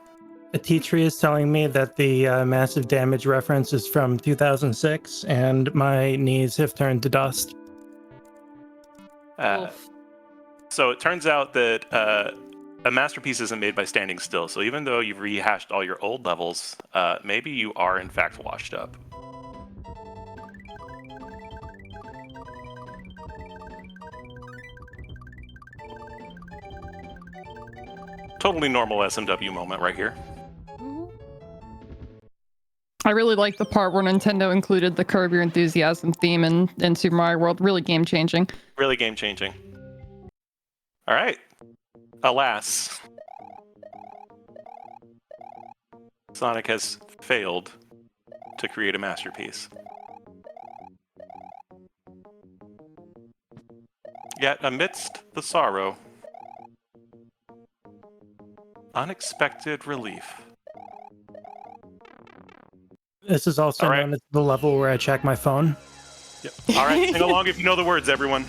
Speaker 2: A T-Tree is telling me that the massive damage reference is from 2006, and my knees have turned to dust.
Speaker 1: Oof.
Speaker 4: So it turns out that a masterpiece isn't made by standing still. So even though you've rehashed all your old levels, maybe you are in fact washed up. Totally normal SMW moment right here.
Speaker 3: I really like the part where Nintendo included the Curb Your Enthusiasm theme in Super Mario World. Really game changing.
Speaker 4: Really game changing. All right. Alas, Sonic has failed to create a masterpiece. Yet amidst the sorrow, unexpected relief.
Speaker 2: This is also
Speaker 4: All right.
Speaker 2: known as the level where I check my phone.
Speaker 4: Yep. All right, sing along if you know the words, everyone.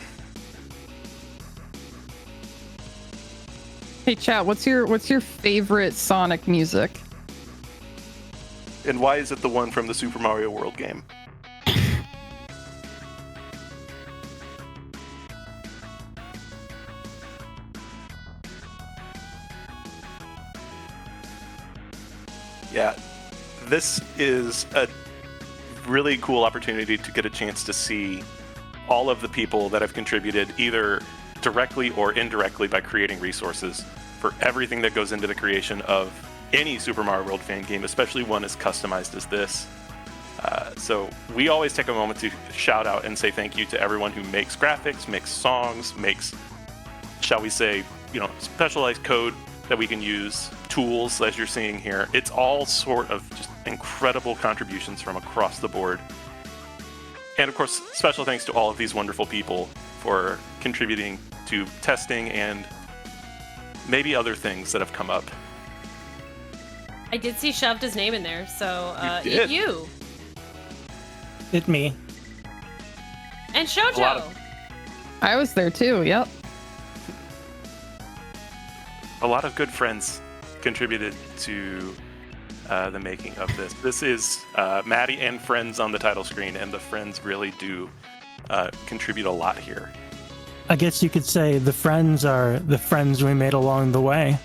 Speaker 3: Hey chat, what's your favorite Sonic music?
Speaker 4: And why is it the one from the Super Mario World game? Yeah, this is a really cool opportunity to get a chance to see all of the people that have contributed either directly or indirectly by creating resources for everything that goes into the creation of any Super Mario World fan game, especially one as customized as this. So we always take a moment to shout out and say thank you to everyone who makes graphics, makes songs, makes, shall we say, specialized code that we can use, tools as you're seeing here. It's all sort of just incredible contributions from across the board. And of course, special thanks to all of these wonderful people for contributing to testing and maybe other things that have come up.
Speaker 1: I did see Shovda's name in there, so
Speaker 4: You did.
Speaker 1: you
Speaker 2: It me.
Speaker 1: and
Speaker 4: A lot
Speaker 1: Shoujo.
Speaker 4: of-
Speaker 3: I was there too. Yep.
Speaker 4: A lot of good friends contributed to the making of this. This is Maddie and friends on the title screen, and the friends really do contribute a lot here.
Speaker 2: I guess you could say the friends are the friends we made along the way.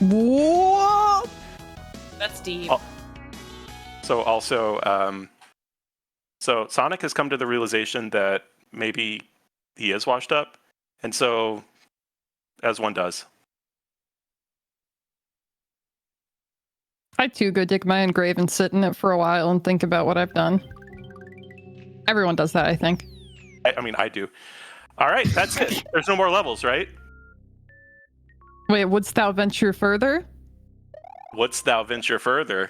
Speaker 3: Whoa!
Speaker 1: That's deep.
Speaker 4: Oh. So also, so Sonic has come to the realization that maybe he is washed up, and so, as one does.
Speaker 3: I too go dig my own grave and sit in it for a while and think about what I've done. Everyone does that, I think.
Speaker 4: I mean, I do. All right, that's it. There's no more levels, right?
Speaker 3: Wait, wouldst thou venture further?
Speaker 4: Wouldst thou venture further?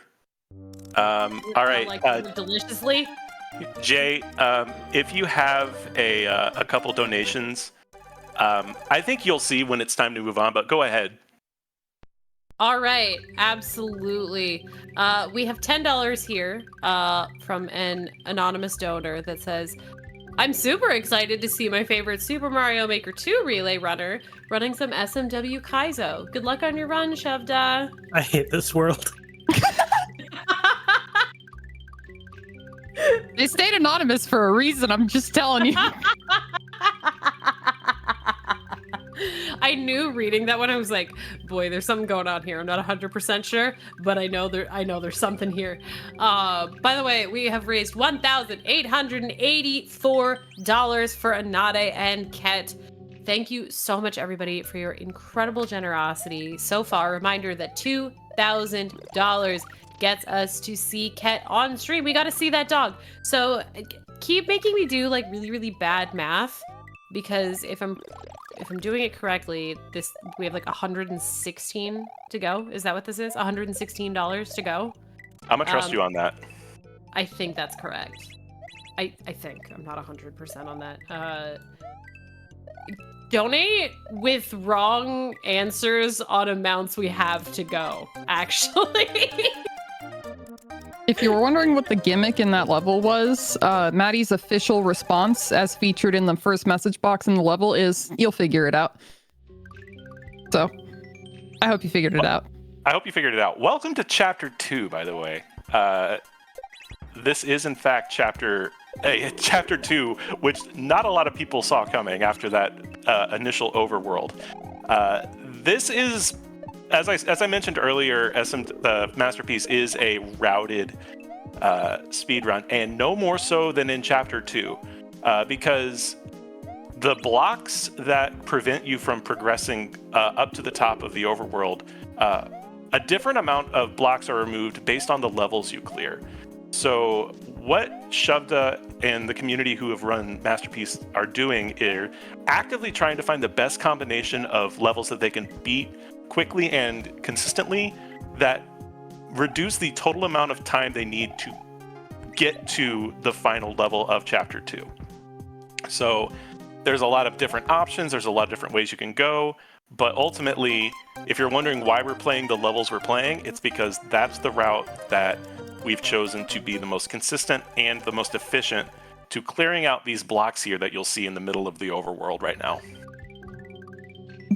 Speaker 4: All right,
Speaker 1: Like deliciously.
Speaker 4: Jay, if you have a couple donations, I think you'll see when it's time to move on, but go ahead.
Speaker 1: All right, absolutely. We have $10 here from an anonymous donor that says, I'm super excited to see my favorite Super Mario Maker 2 relay runner running some SMW Kaizo. Good luck on your run, Shovda.
Speaker 2: I hate this world.
Speaker 3: They stayed anonymous for a reason, I'm just telling you.
Speaker 1: I knew reading that one, I was like, boy, there's something going on here. I'm not 100% sure, but I know there's something here. By the way, we have raised $1,884 for Anade and Quet. Thank you so much, everybody, for your incredible generosity so far. Reminder that $2,000 gets us to see Quet on stream. We got to see that dog. So keep making me do like really, really bad math, because if I'm doing it correctly, we have like 116 to go. Is that what this is? $116 to go.
Speaker 4: I'm gonna trust you on that.
Speaker 1: I think that's correct. I think I'm not 100% on that. donate with wrong answers on amounts we have to go, actually.
Speaker 3: If you were wondering what the gimmick in that level was, Maddie's official response, as featured in the first message box in the level, is "You'll figure it out." So, I hope you figured it out.
Speaker 4: I hope you figured it out. Welcome to Chapter 2, by the way. This is, in fact, Chapter 2, which not a lot of people saw coming after that initial overworld. This is, as I mentioned earlier, the Masterpiece is a routed speedrun, and no more so than in Chapter 2, because the blocks that prevent you from progressing up to the top of the overworld, a different amount of blocks are removed based on the levels you clear. So what Shovda and the community who have run Masterpiece are doing is actively trying to find the best combination of levels that they can beat quickly and consistently that reduce the total amount of time they need to get to the final level of Chapter 2. So there's a lot of different options, there's a lot of different ways you can go, but ultimately, if you're wondering why we're playing the levels we're playing, it's because that's the route that we've chosen to be the most consistent and the most efficient to clearing out these blocks here that you'll see in the middle of the overworld right now.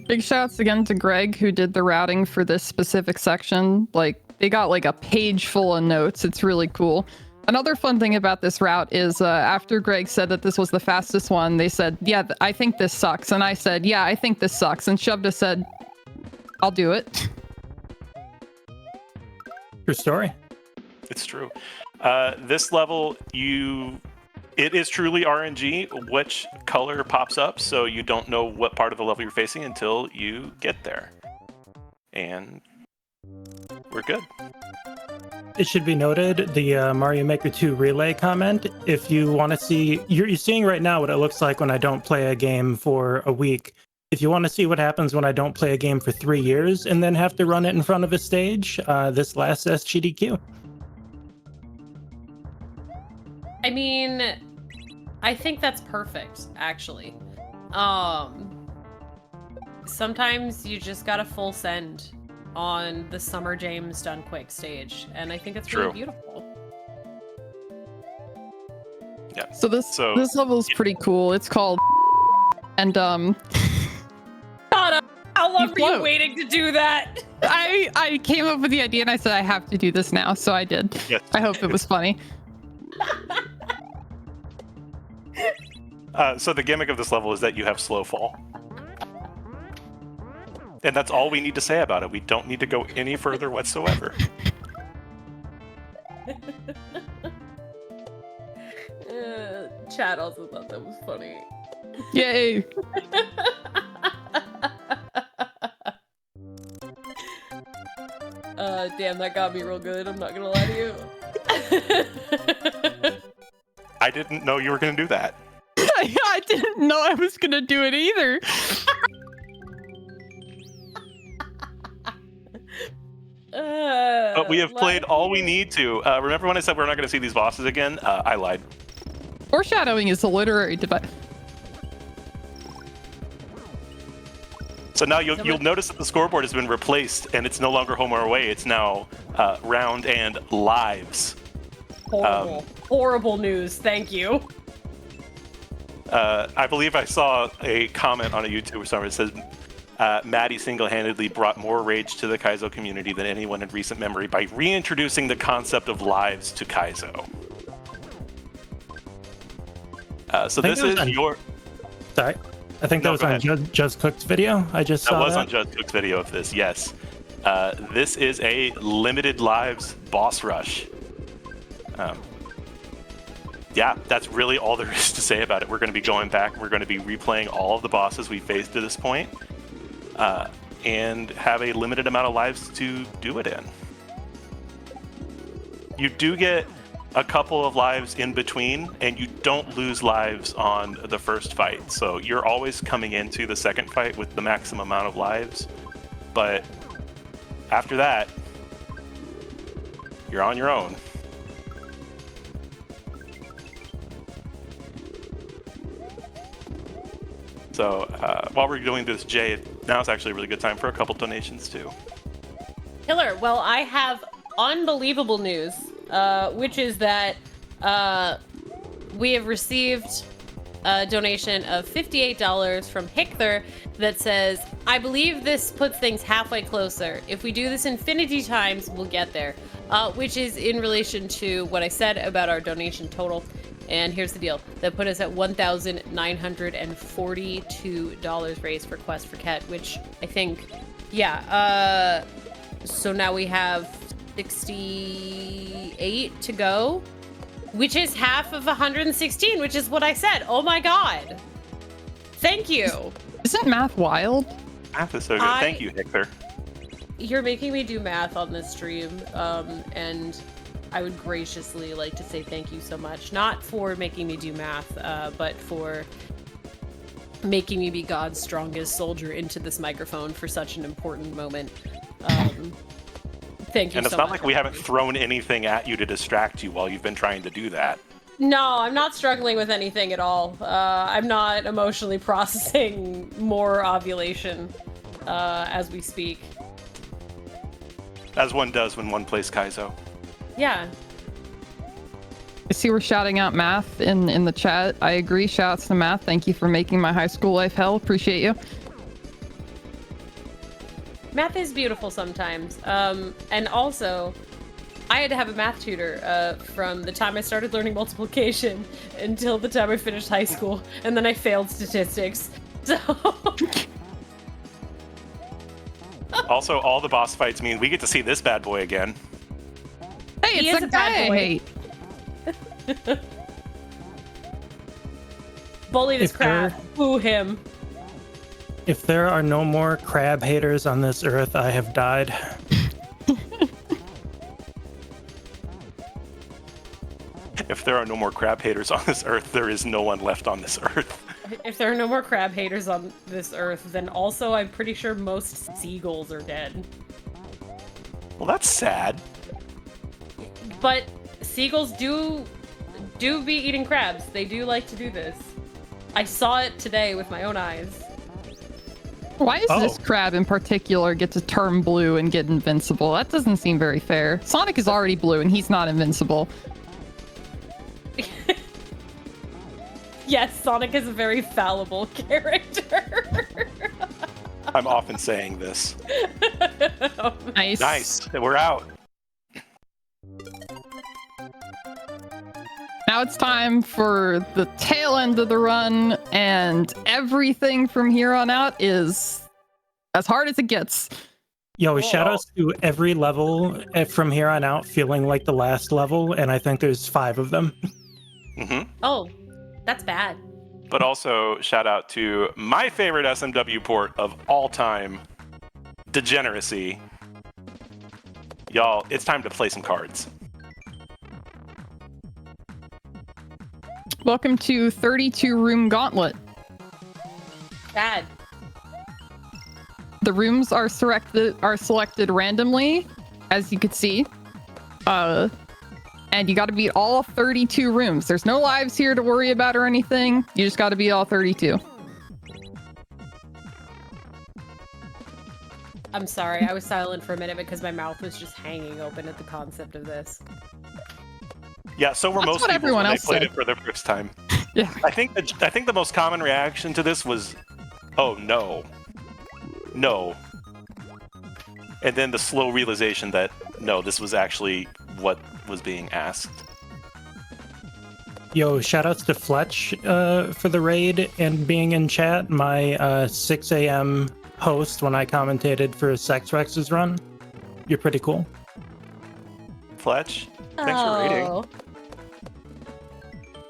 Speaker 3: Big shouts again to Greg, who did the routing for this specific section. Like, they got like a page full of notes. It's really cool. Another fun thing about this route is after Greg said that this was the fastest one, they said, yeah, I think this sucks. And I said, yeah, I think this sucks. And Shovda said, I'll do it.
Speaker 2: True story.
Speaker 4: It's true. This level, it is truly RNG, which color pops up, so you don't know what part of the level you're facing until you get there. And we're good.
Speaker 2: It should be noted, the Mario Maker 2 relay comment, if you want to see, you're seeing right now what it looks like when I don't play a game for a week. If you want to see what happens when I don't play a game for 3 years and then have to run it in front of a stage, this last SGDQ.
Speaker 1: I mean, I think that's perfect, actually. Sometimes you just gotta full send on the Summer James Done Quick stage, and I think it's really beautiful.
Speaker 4: Yeah.
Speaker 3: So this level is pretty cool. It's called and
Speaker 1: God, how long were you waiting to do that?
Speaker 3: I came up with the idea and I said I have to do this now, so I did.
Speaker 4: Yes.
Speaker 3: I hope it was funny.
Speaker 4: So the gimmick of this level is that you have slow fall. And that's all we need to say about it. We don't need to go any further whatsoever.
Speaker 1: Chad also thought that was funny.
Speaker 3: Yay!
Speaker 1: Damn, that got me real good. I'm not gonna lie to you.
Speaker 4: I didn't know you were going to do that.
Speaker 3: I didn't know I was gonna do it either.
Speaker 4: But we have played all we need to. Remember when I said we're not going to see these bosses again? I lied.
Speaker 3: Foreshadowing is a literary device.
Speaker 4: So now you'll notice that the scoreboard has been replaced, and it's no longer home or away. It's now round and lives.
Speaker 1: Horrible. Horrible news. Thank you.
Speaker 4: I believe I saw a comment on a YouTube somewhere that says, Maddie single-handedly brought more rage to the Kaizo community than anyone in recent memory by reintroducing the concept of lives to Kaizo. So this is your...
Speaker 2: Sorry. I think that was on Just Cook's video. I just saw that.
Speaker 4: That was on Just Cook's video of this, yes. This is a limited lives boss rush. Yeah, that's really all there is to say about it. We're going to be going back. We're going to be replaying all of the bosses we faced to this point, and have a limited amount of lives to do it in. You do get a couple of lives in between, and you don't lose lives on the first fight. So you're always coming into the second fight with the maximum amount of lives. But after that, you're on your own. So while we're doing this, Jay, now is actually a really good time for a couple donations too.
Speaker 1: Killer. Well, I have unbelievable news, which is that we have received a donation of $58 from Hickler that says, I believe this puts things halfway closer. If we do this infinity times, we'll get there. Which is in relation to what I said about our donation total. And here's the deal. That put us at $1,942 raised for Quest for Quet, which I think, yeah. So now we have 68 to go, which is half of 116, which is what I said. Oh my God. Thank you.
Speaker 3: Isn't math wild?
Speaker 4: Math is so good. Thank you, Hector.
Speaker 1: You're making me do math on this stream, and I would graciously like to say thank you so much. Not for making me do math, but for making me be God's strongest soldier into this microphone for such an important moment. Thank you so much.
Speaker 4: And it's not like we haven't thrown anything at you to distract you while you've been trying to do that.
Speaker 1: No, I'm not struggling with anything at all. I'm not emotionally processing more ovulation as we speak.
Speaker 4: As one does when one plays Kaizo.
Speaker 1: Yeah.
Speaker 3: I see we're shouting out math in the chat. I agree. Shouts to math. Thank you for making my high school life hell. Appreciate you.
Speaker 1: Math is beautiful sometimes. And also, I had to have a math tutor from the time I started learning multiplication until the time I finished high school, and then I failed statistics. So.
Speaker 4: Also, all the boss fights mean we get to see this bad boy again.
Speaker 3: Hey,
Speaker 1: He
Speaker 3: it's
Speaker 1: is
Speaker 3: the
Speaker 1: a bad
Speaker 3: guy I
Speaker 1: boy.
Speaker 3: hate.
Speaker 1: Bully this
Speaker 2: If
Speaker 1: crap.
Speaker 2: there-
Speaker 1: Boo him.
Speaker 2: If there are no more crab haters on this earth, I have died.
Speaker 4: If there are no more crab haters on this earth, there is no one left on this earth.
Speaker 1: If there are no more crab haters on this earth, then also I'm pretty sure most seagulls are dead.
Speaker 4: Well, that's sad.
Speaker 1: But seagulls do be eating crabs. They do like to do this. I saw it today with my own eyes.
Speaker 3: Why does this
Speaker 2: Oh.
Speaker 3: crab in particular get to turn blue and get invincible? That doesn't seem very fair. Sonic is already blue and he's not invincible.
Speaker 1: Yes, Sonic is a very fallible character.
Speaker 4: I'm often saying this.
Speaker 3: Nice.
Speaker 4: Nice. We're out.
Speaker 3: Now it's time for the tail end of the run, and everything from here on out is as hard as it gets.
Speaker 2: Yo,
Speaker 4: Whoa.
Speaker 2: shout outs to every level from here on out feeling like the last level, and I think there's 5 of them.
Speaker 1: Oh, that's bad.
Speaker 4: But also, shout out to my favorite SMW port of all time, Degeneracy. Y'all, it's time to play some cards.
Speaker 3: Welcome to 32 Room Gauntlet.
Speaker 1: Bad.
Speaker 3: The rooms are selected randomly, as you could see. And you got to beat all 32 rooms. There's no lives here to worry about or anything. You just got to beat all 32.
Speaker 1: I'm sorry, I was silent for a minute because my mouth was just hanging open at the concept of this.
Speaker 4: Yeah, so were
Speaker 3: That's
Speaker 4: most
Speaker 3: what
Speaker 4: people
Speaker 3: everyone
Speaker 4: when they
Speaker 3: else
Speaker 4: played
Speaker 3: said.
Speaker 4: it for the first time.
Speaker 3: Yeah.
Speaker 4: I think the most common reaction to this was, "Oh no, no," and then the slow realization that no, this was actually what was being asked.
Speaker 2: Yo, shout outs to Fletch for the raid and being in chat. My 6 a.m. host when I commentated for Sex Rex's run. You're pretty cool.
Speaker 4: Fletch, thanks for rating.
Speaker 1: Oh,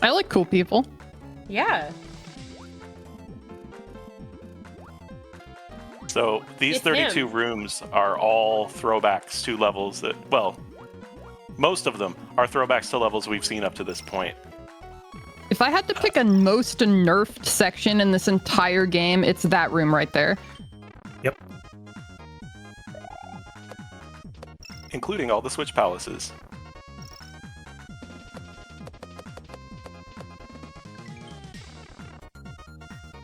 Speaker 3: I like cool people.
Speaker 1: yeah.
Speaker 4: So these
Speaker 1: It's
Speaker 4: 32
Speaker 1: him.
Speaker 4: rooms are all throwbacks to levels that, well, most of them are throwbacks to levels we've seen up to this point.
Speaker 3: If I had to pick a most nerfed section in this entire game, it's that room right there.
Speaker 2: Yep.
Speaker 4: Including all the Switch Palaces.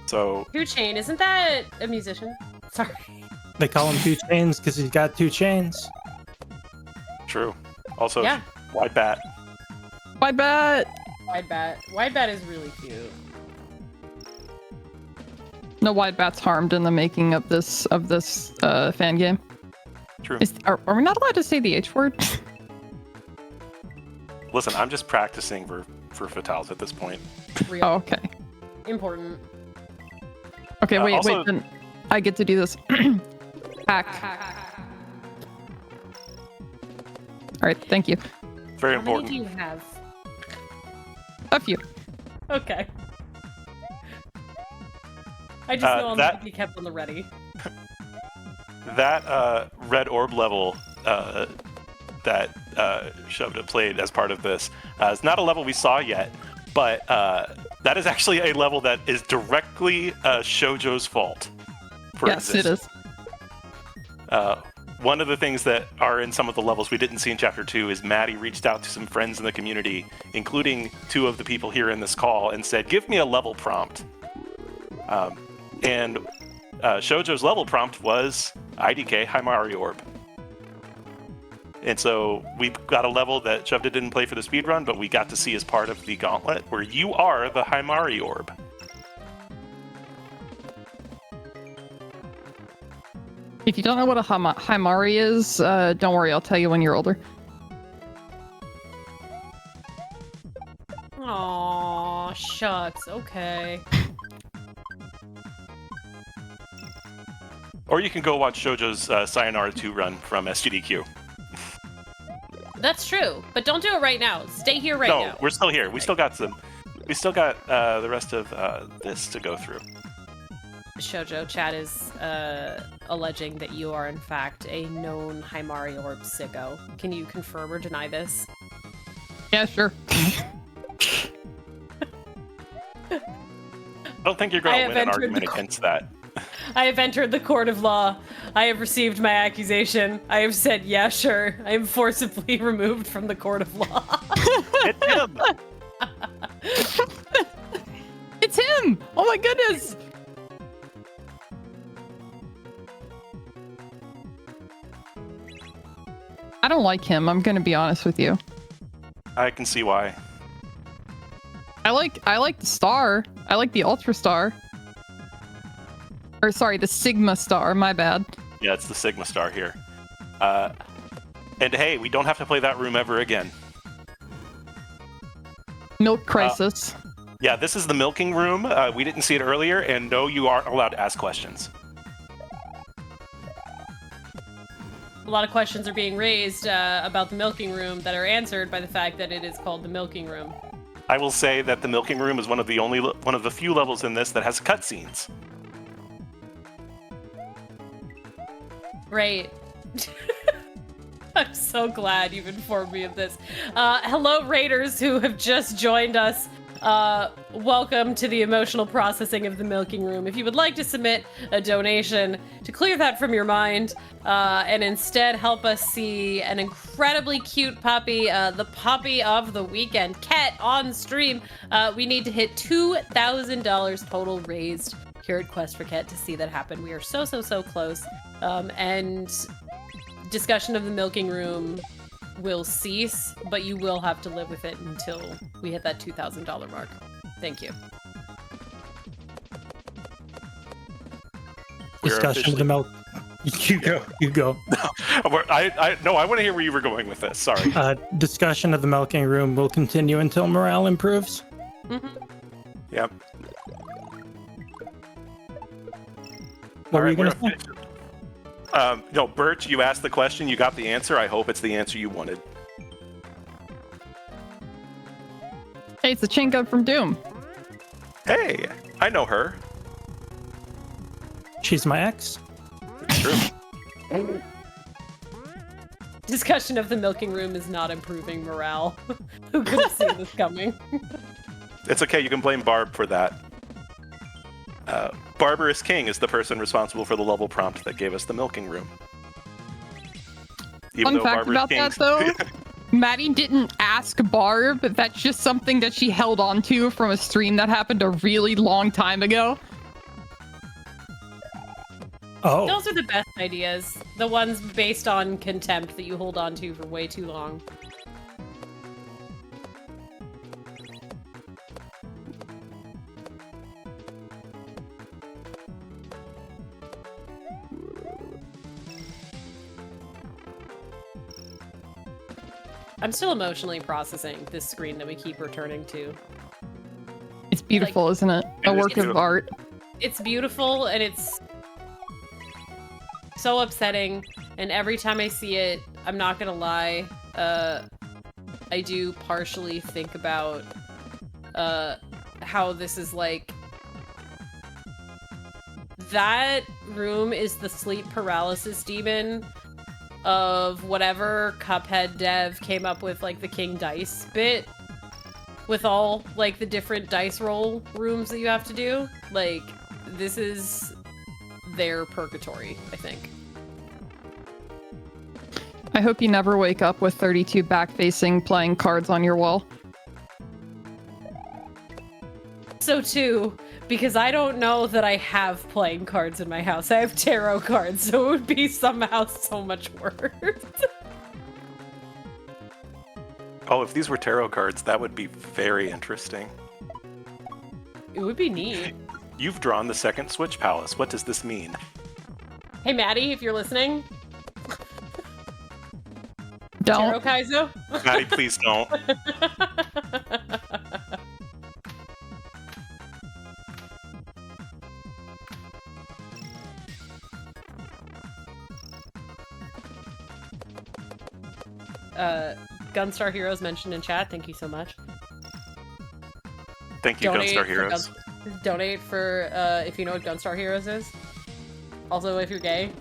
Speaker 4: So
Speaker 1: 2 Chain, isn't that a musician? Sorry.
Speaker 2: They call him 2 Chains because he's got 2 chains.
Speaker 4: true. Also,
Speaker 1: Yeah.
Speaker 4: wide bat.
Speaker 3: Wide bat.
Speaker 1: Wide bat. Wide bat is really cute.
Speaker 3: No wide bats harmed in the making of this fan game.
Speaker 4: True.
Speaker 3: Are we not allowed to say the H word?
Speaker 4: Listen, I'm just practicing for fatales at this point.
Speaker 1: Real.
Speaker 3: Oh, okay.
Speaker 1: Important.
Speaker 3: Okay, wait,
Speaker 4: also-
Speaker 3: wait. Then I get to do this. Hack. All right, thank you.
Speaker 4: Very
Speaker 1: How many
Speaker 4: important.
Speaker 1: do you have?
Speaker 3: A few.
Speaker 1: Okay. I just know I'll
Speaker 4: that-
Speaker 1: need to be kept on the ready.
Speaker 4: That red orb level that Shovda played as part of this is not a level we saw yet, but that is actually a level that is directly Shoujo's fault. For
Speaker 3: Yes, it is.
Speaker 4: One of the things that are in some of the levels we didn't see in Chapter 2 is Maddie reached out to some friends in the community, including 2 of the people here in this call, and said, give me a level prompt. And Shoujo's level prompt was IDK Himari Orb. And so we got a level that Shovda didn't play for the speedrun, but we got to see as part of the gauntlet, where you are the Himari Orb.
Speaker 3: If you don't know what a Himari is, don't worry, I'll tell you when you're older.
Speaker 1: Aw, shucks. Okay.
Speaker 4: Or you can go watch Shoujo's Sayonara 2 run from SGDQ.
Speaker 1: That's true, but don't do it right now. Stay here right
Speaker 4: no,
Speaker 1: now.
Speaker 4: we're still here. We still got the rest of this to go through.
Speaker 1: Shoujo, chat is alleging that you are in fact a known Himari Orb sicko. Can you confirm or deny this?
Speaker 3: Yeah, sure.
Speaker 4: I don't think you're going
Speaker 1: I
Speaker 4: to
Speaker 1: have
Speaker 4: win an
Speaker 1: entered
Speaker 4: argument
Speaker 1: the-
Speaker 4: against that.
Speaker 1: I have entered the court of law. I have received my accusation. I have said, yeah, sure. I am forcibly removed from the court of law.
Speaker 4: It's him!
Speaker 3: It's him! Oh my goodness! I don't like him, I'm gonna be honest with you.
Speaker 4: I can see why.
Speaker 3: I like the star. I like the Ultra Star. Or sorry, the Sigma Star, my bad.
Speaker 4: Yeah, it's the Sigma Star here. And hey, we don't have to play that room ever again.
Speaker 3: Milk Crisis.
Speaker 4: Yeah, this is the milking room. We didn't see it earlier, and no, you aren't allowed to ask questions.
Speaker 1: A lot of questions are being raised about the milking room that are answered by the fact that it is called the milking room.
Speaker 4: I will say that the milking room is one of the few levels in this that has cutscenes.
Speaker 1: Great. I'm so glad you've informed me of this. Hello, Raiders who have just joined us. Welcome to the emotional processing of the milking room. If you would like to submit a donation to clear that from your mind and instead help us see an incredibly cute puppy, the puppy of the weekend, Quet, on stream, we need to hit $2,000 total raised here at Quest for Quet to see that happen. We are so close. And discussion of the milking room will cease, but you will have to live with it until we hit that $2,000 mark. Thank you.
Speaker 2: Discussion of the milk. You go.
Speaker 4: I want to hear where you were going with this. Sorry.
Speaker 2: Discussion of the milking room will continue until morale improves.
Speaker 1: Mm-hmm.
Speaker 4: Yep.
Speaker 2: What were you
Speaker 4: we're
Speaker 2: going to say?
Speaker 4: No, Birch, you asked the question. You got the answer. I hope it's the answer you wanted.
Speaker 3: Hey, it's the Chinka from Doom.
Speaker 4: Hey, I know her.
Speaker 2: She's my ex.
Speaker 4: It's true.
Speaker 1: Discussion of the milking room is not improving morale. Who could have seen this coming?
Speaker 4: It's okay. You can blame Barb for that. Barbarous King is the person responsible for the level prompt that gave us the milking room.
Speaker 3: Fun fact about that, though, Maddie didn't ask Barb. That's just something that she held on to from a stream that happened a really long time ago.
Speaker 2: Oh,
Speaker 1: Those are the best ideas. The ones based on contempt that you hold on to for way too long. I'm still emotionally processing this screen that we keep returning to.
Speaker 3: It's beautiful, isn't it? A
Speaker 4: It is
Speaker 3: work of
Speaker 4: beautiful.
Speaker 3: art.
Speaker 1: It's beautiful and it's so upsetting, and every time I see it, I'm not gonna lie, I do partially think about how this is like, that room is the sleep paralysis demon of whatever Cuphead dev came up with, like the King Dice bit with all like the different dice roll rooms that you have to do. Like, this is their purgatory, I think.
Speaker 3: I hope you never wake up with 32 back-facing playing cards on your wall.
Speaker 1: So too, because I don't know that I have playing cards in my house. I have tarot cards, so it would be somehow so much worse.
Speaker 4: Oh, if these were tarot cards, that would be very interesting.
Speaker 1: It would be neat.
Speaker 4: You've drawn the second Switch Palace. What does this mean?
Speaker 1: Hey Maddie, if you're listening. Tarot
Speaker 3: Don't.
Speaker 1: Kaizo?
Speaker 4: Maddie, please don't.
Speaker 1: Gunstar Heroes mentioned in chat. Thank you so much.
Speaker 4: Thank you,
Speaker 1: Donate
Speaker 4: Gunstar
Speaker 1: for
Speaker 4: Heroes.
Speaker 1: Donate for if you know what Gunstar Heroes is. Also, if you're gay,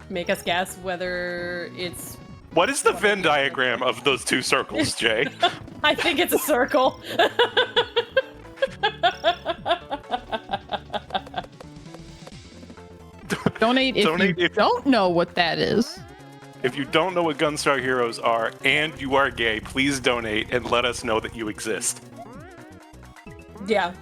Speaker 1: make us guess whether it's.
Speaker 4: What is the Venn diagram of those two circles, Jay?
Speaker 1: I think it's a circle.
Speaker 3: Donate if
Speaker 4: Donate
Speaker 3: you
Speaker 4: if-
Speaker 3: don't know what that is.
Speaker 4: If you don't know what Gunstar Heroes are and you are gay, please donate and let us know that you exist.
Speaker 1: Yeah.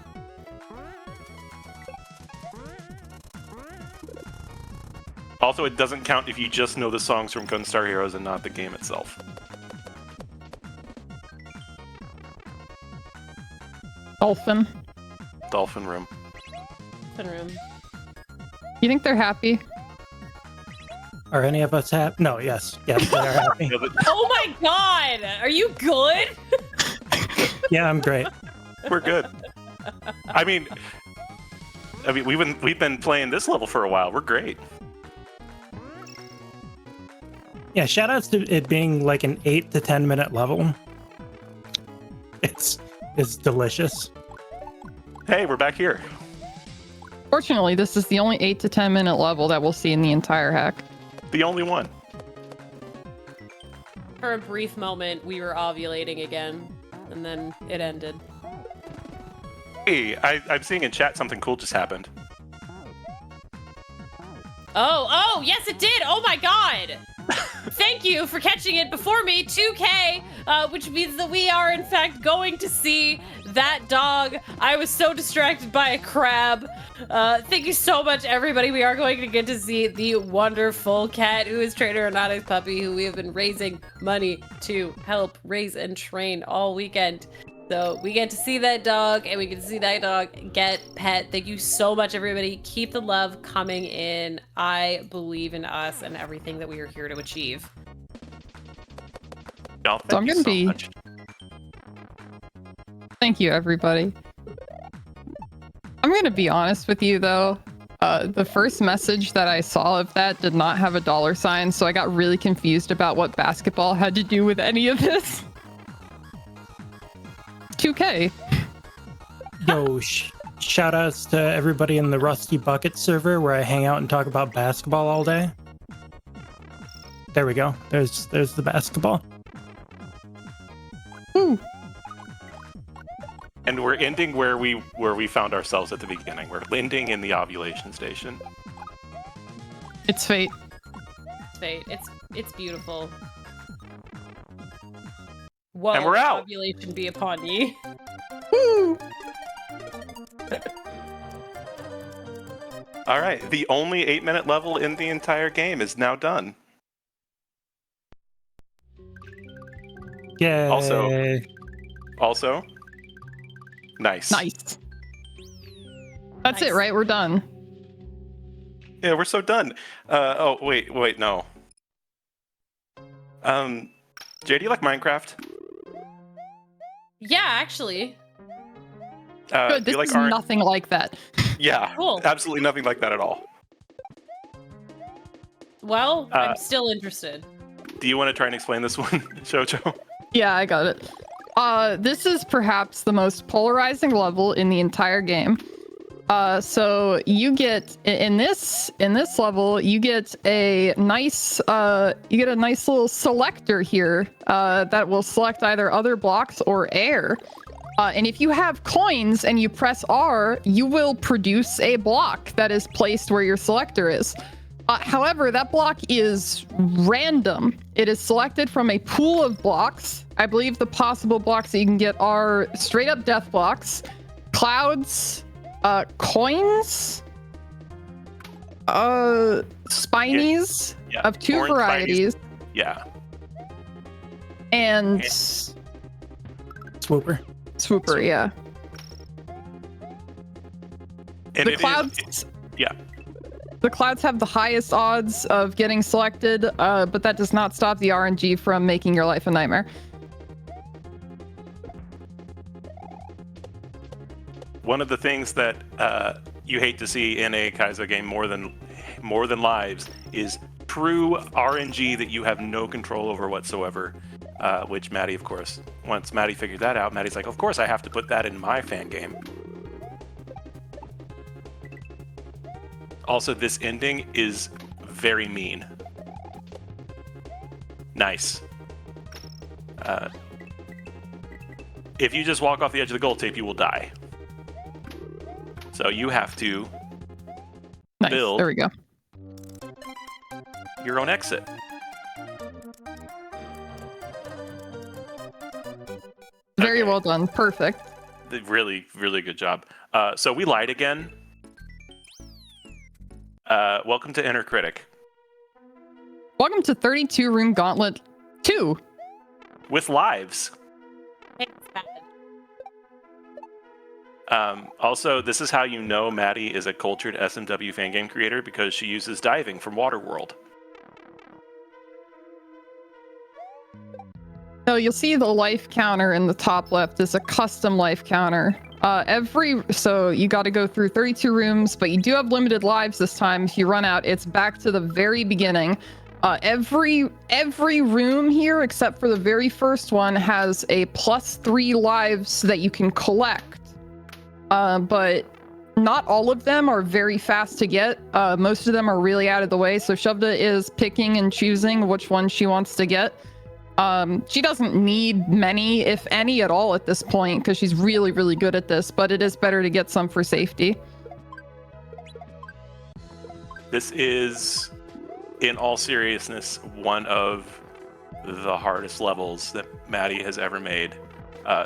Speaker 4: Also, it doesn't count if you just know the songs from Gunstar Heroes and not the game itself.
Speaker 3: Dolphin.
Speaker 4: Dolphin Room.
Speaker 1: Fun room.
Speaker 3: You think they're happy?
Speaker 2: are any of us happy? No, yes, they are happy.
Speaker 4: Yeah, but
Speaker 1: Oh my god! Are you good?
Speaker 2: Yeah, I'm great.
Speaker 4: we're good. I mean, we've been playing this level for a while. We're great.
Speaker 2: Yeah, shout outs to it being like an 8 to 10 minute level. It's delicious.
Speaker 4: Hey, we're back here.
Speaker 3: Fortunately, this is the only 8 to 10 minute level that we'll see in the entire hack.
Speaker 4: The only one.
Speaker 1: For a brief moment, we were ovulating again, and then it ended.
Speaker 4: Hey, I'm seeing in chat something cool just happened.
Speaker 1: Oh, yes it did! Oh my god! Thank you for catching it before me, 2K, which means that we are in fact going to see that dog. I was so distracted by a crab. Thank you so much, everybody. We are going to get to see the wonderful cat who is Trainer Anata's puppy, who we have been raising money to help raise and train all weekend. So we get to see that dog, and we get to see that dog get pet. Thank you so much, everybody. Keep the love coming in. I believe in us and everything that we are here to achieve.
Speaker 4: Y'all,
Speaker 3: So I'm
Speaker 4: thank you
Speaker 3: gonna
Speaker 4: so
Speaker 3: be-
Speaker 4: much.
Speaker 3: Thank you, everybody. I'm going to be honest with you, though. The first message that I saw of that did not have a $sign, so I got really confused about what basketball had to do with any of this. 2K.
Speaker 2: Yo, shout outs to everybody in the Rusty Bucket server where I hang out and talk about basketball all day. There we go. There's the basketball.
Speaker 3: Ooh.
Speaker 4: And we're ending where we found ourselves at the beginning. We're ending in the ovulation station.
Speaker 3: It's fate.
Speaker 1: Fate. It's beautiful. Whoa,
Speaker 4: And we're out.
Speaker 1: ovulation be upon ye.
Speaker 3: Woo!
Speaker 4: All right, the only 8-minute level in the entire game is now done.
Speaker 2: Yay.
Speaker 4: Also, nice.
Speaker 3: Nice. That's
Speaker 1: Nice.
Speaker 3: it, right? We're done.
Speaker 4: Yeah, we're so done. Oh, wait, no. Jay, do you like Minecraft?
Speaker 1: Yeah, actually.
Speaker 3: Good.
Speaker 4: Do
Speaker 3: This
Speaker 4: you like
Speaker 3: is nothing like that.
Speaker 4: Yeah,
Speaker 1: Cool.
Speaker 4: absolutely nothing like that at all.
Speaker 1: Well, I'm still interested.
Speaker 4: Do you want to try and explain this one, Shoujo?
Speaker 3: Yeah, I got it. This is perhaps the most polarizing level in the entire game. So you get in this level, you get a nice little selector here that will select either other blocks or air. And if you have coins and you press R, you will produce a block that is placed where your selector is. However, that block is random. It is selected from a pool of blocks. I believe the possible blocks that you can get are straight up death blocks, clouds, coins, spinies
Speaker 4: Yeah.
Speaker 3: of two
Speaker 4: Orange
Speaker 3: varieties,
Speaker 4: spinies. Yeah.
Speaker 3: and
Speaker 2: Swooper.
Speaker 3: swooper. Yeah,
Speaker 4: And
Speaker 3: the
Speaker 4: it is-
Speaker 3: clouds.
Speaker 4: yeah.
Speaker 3: The clouds have the highest odds of getting selected, but that does not stop the RNG from making your life a nightmare.
Speaker 4: One of the things that you hate to see in a Kaizo game more than lives is true RNG that you have no control over whatsoever. Which Maddie, of course, once Maddie figured that out, Maddie's like, of course I have to put that in my fan game. Also, this ending is very mean. Nice. If you just walk off the edge of the gold tape, you will die. So you have to
Speaker 3: Nice.
Speaker 4: Build.
Speaker 3: There we go.
Speaker 4: your own exit.
Speaker 3: Very
Speaker 4: Okay.
Speaker 3: well done. Perfect.
Speaker 4: Really, really good job. So we lied again. Welcome to Inner Critic.
Speaker 3: Welcome to 32 Room Gauntlet 2.
Speaker 4: With lives.
Speaker 1: It's bad.
Speaker 4: Also, this is how you know Maddie is a cultured SMW fan game creator, because she uses diving from Waterworld.
Speaker 3: So you'll see the life counter in the top left is a custom life counter. So you got to go through 32 rooms, but you do have limited lives this time. If you run out, it's back to the very beginning. Every room here, except for the very first one, has a +3 lives that you can collect. But not all of them are very fast to get. Most of them are really out of the way. So Shovda is picking and choosing which one she wants to get. She doesn't need many, if any at all at this point, because she's really, really good at this, but it is better to get some for safety.
Speaker 4: This is, in all seriousness, one of the hardest levels that Maddie has ever made.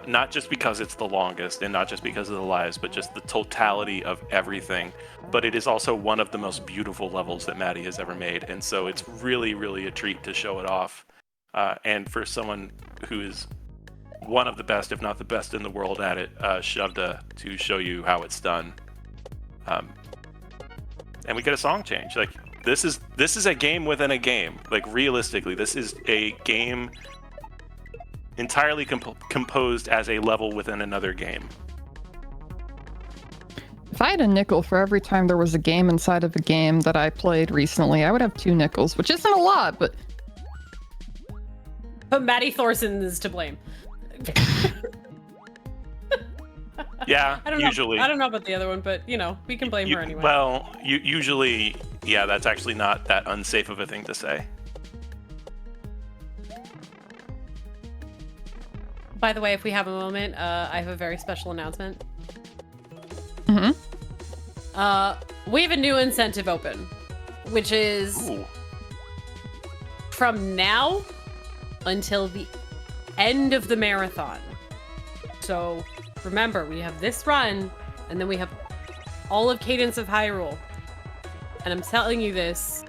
Speaker 4: Not just because it's the longest and not just because of the lives, but just the totality of everything. But it is also one of the most beautiful levels that Maddie has ever made. And so it's really, really a treat to show it off. And for someone who is one of the best, if not the best in the world at it, Shovda, to show you how it's done. And we get a song change. Like, this is a game within a game. Like, realistically, this is a game entirely composed as a level within another game.
Speaker 3: If I had a nickel for every time there was a game inside of a game that I played recently, I would have 2 nickels, which isn't a lot, but
Speaker 1: Maddie Thorson is to blame.
Speaker 4: Yeah,
Speaker 1: I don't know.
Speaker 4: usually.
Speaker 1: I don't know about the other one, but you know, we can blame her anyway.
Speaker 4: Well, usually, yeah, that's actually not that unsafe of a thing to say.
Speaker 1: By the way, if we have a moment, I have a very special announcement.
Speaker 3: mm-hmm.
Speaker 1: We have a new incentive open, which is
Speaker 4: Ooh.
Speaker 1: from now until the end of the marathon. So remember, we have this run, and then we have all of Cadence of Hyrule. and I'm telling you this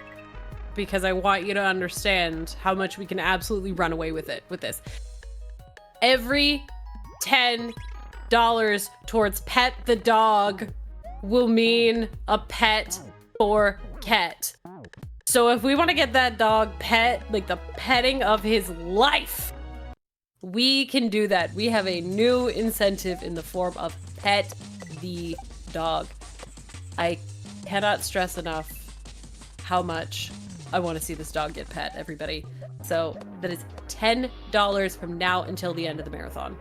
Speaker 1: because I want you to understand how much we can absolutely run away with this. Every $10 towards Pet the dog will mean a pet for Quet. So if we want to get that dog pet, like the petting of his life, we can do that. We have a new incentive in the form of Pet the dog. I cannot stress enough how much I want to see this dog get pet, everybody. So that is $10 from now until the end of the marathon.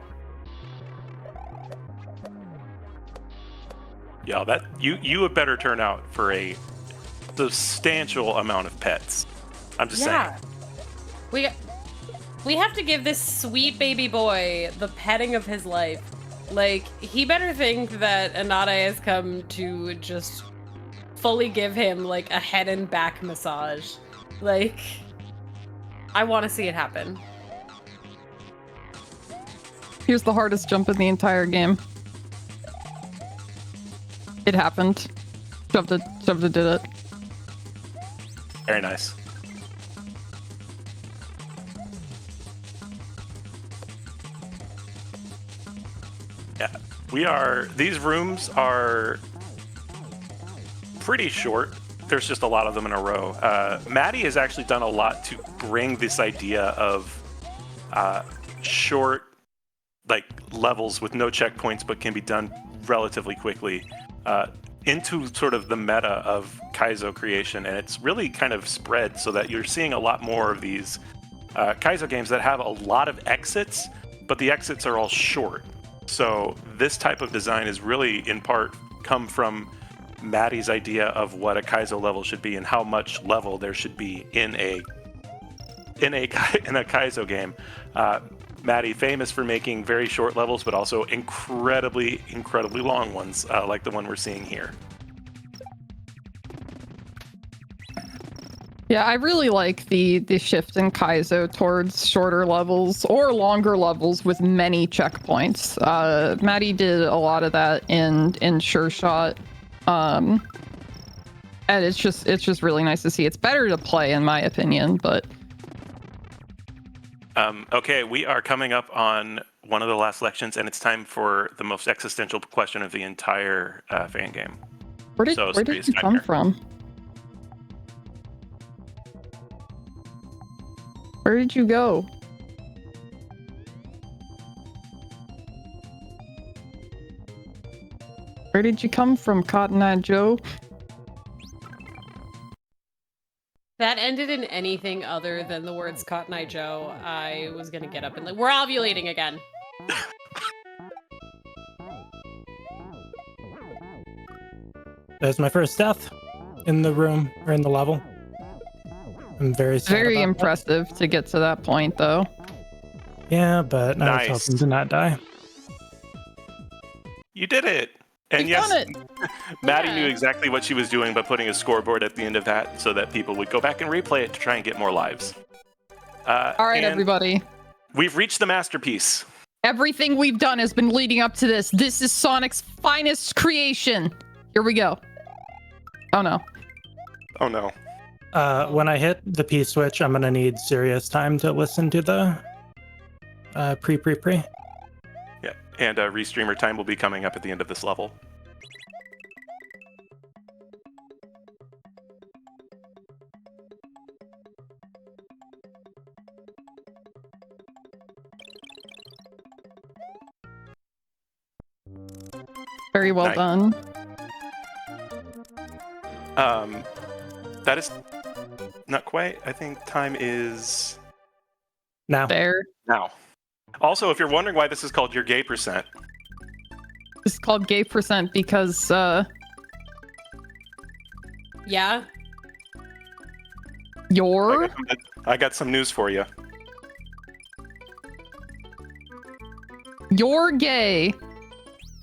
Speaker 4: Yeah, that you had better turn out for a substantial amount of pets. I'm just saying.
Speaker 1: We have to give this sweet baby boy the petting of his life. Like, he better think that Anade has come to just fully give him like a head and back massage. Like, I want to see it happen.
Speaker 3: Here's the hardest jump in the entire game. It happened. Shovda did it.
Speaker 4: Very nice. Yeah, these rooms are pretty short. There's just a lot of them in a row. Maddie has actually done a lot to bring this idea of short, like, levels with no checkpoints but can be done relatively quickly into sort of the meta of Kaizo creation, and it's really kind of spread so that you're seeing a lot more of these Kaizo games that have a lot of exits, but the exits are all short. So this type of design is really, in part, come from Maddie's idea of what a Kaizo level should be and how much level there should be in a Kaizo game. Maddie, famous for making very short levels, but also incredibly long ones, like the one we're seeing here.
Speaker 3: Yeah, I really like the shift in Kaizo towards shorter levels or longer levels with many checkpoints. Maddie did a lot of that in Sure Shot. And it's just really nice to see. It's better to play, in my opinion, but
Speaker 4: okay, we are coming up on one of the last lections, and it's time for the most existential question of the entire fan game.
Speaker 3: Where did you come from? Where did you go? Where did you come from, Cotton Eye Joe?
Speaker 1: That ended in anything other than the words Cotton Eye Joe. I was gonna get up and like, we're ovulating again.
Speaker 2: There's my first death in the room or in the level. I'm very sad
Speaker 3: Very
Speaker 2: about
Speaker 3: impressive to get to that point, though.
Speaker 2: that. Yeah, but I was
Speaker 4: Nice.
Speaker 2: hoping to not die.
Speaker 4: You did it! And
Speaker 3: You've
Speaker 4: yes,
Speaker 3: done it.
Speaker 4: Maddie
Speaker 1: Yeah.
Speaker 4: knew exactly what she was doing by putting a scoreboard at the end of that so that people would go back and replay it to try and get more lives.
Speaker 3: All right,
Speaker 4: and
Speaker 3: everybody.
Speaker 4: We've reached the masterpiece.
Speaker 3: Everything we've done has been leading up to this. This is Sonic's finest creation. Here we go. Oh no.
Speaker 4: Oh no.
Speaker 2: When I hit the P switch, I'm gonna need serious time to listen to the pre.
Speaker 4: Yeah, and restreamer time will be coming up at the end of this level.
Speaker 3: Very well
Speaker 4: Nice.
Speaker 3: done.
Speaker 4: That is not quite. I think time is
Speaker 2: Now,
Speaker 3: There.
Speaker 4: now. Also, if you're wondering why this is called your gay percent,
Speaker 3: This is called gay percent because
Speaker 1: Yeah?
Speaker 3: you're
Speaker 4: I got some news for you.
Speaker 3: gay.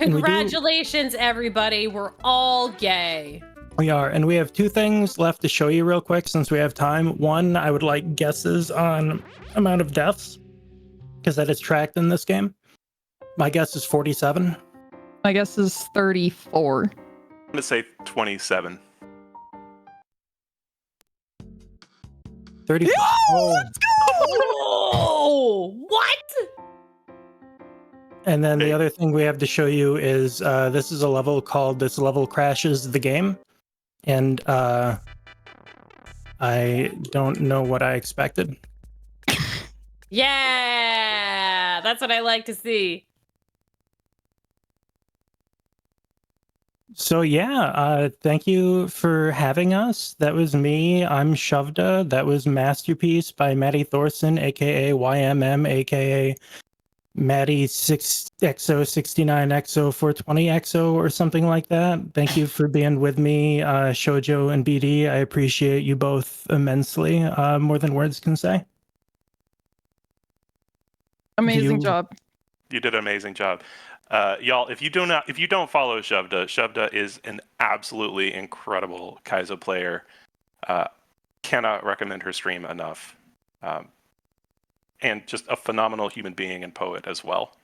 Speaker 2: And we do-
Speaker 1: Congratulations, everybody. We're all gay.
Speaker 2: we are, and we have two things left to show you real quick since we have time. One, I would like guesses on amount of deaths because that is tracked in this game. My guess is 47.
Speaker 3: My guess is 34.
Speaker 4: I'm gonna say 27.
Speaker 2: 30. Oh.
Speaker 1: Oh, what?
Speaker 2: And then the
Speaker 4: Hey.
Speaker 2: other thing we have to show you is this is a level called This Level Crashes the Game. And I don't know what I expected.
Speaker 1: Yeah, that's what I like to see.
Speaker 2: So yeah, thank you for having us. That was me. I'm Shovda. That was Masterpiece by Maddie Thorson, aka YMM, aka Maddie 6XO69XO420XO or something like that. Thank you for being with me, Shoujo and BD. I appreciate you both immensely, more than words can say.
Speaker 3: Amazing
Speaker 2: You-
Speaker 3: job.
Speaker 4: You did an amazing job. Y'all, if you don't follow Shovda is an absolutely incredible Kaizo player. Cannot recommend her stream enough. And just a phenomenal human being and poet as well.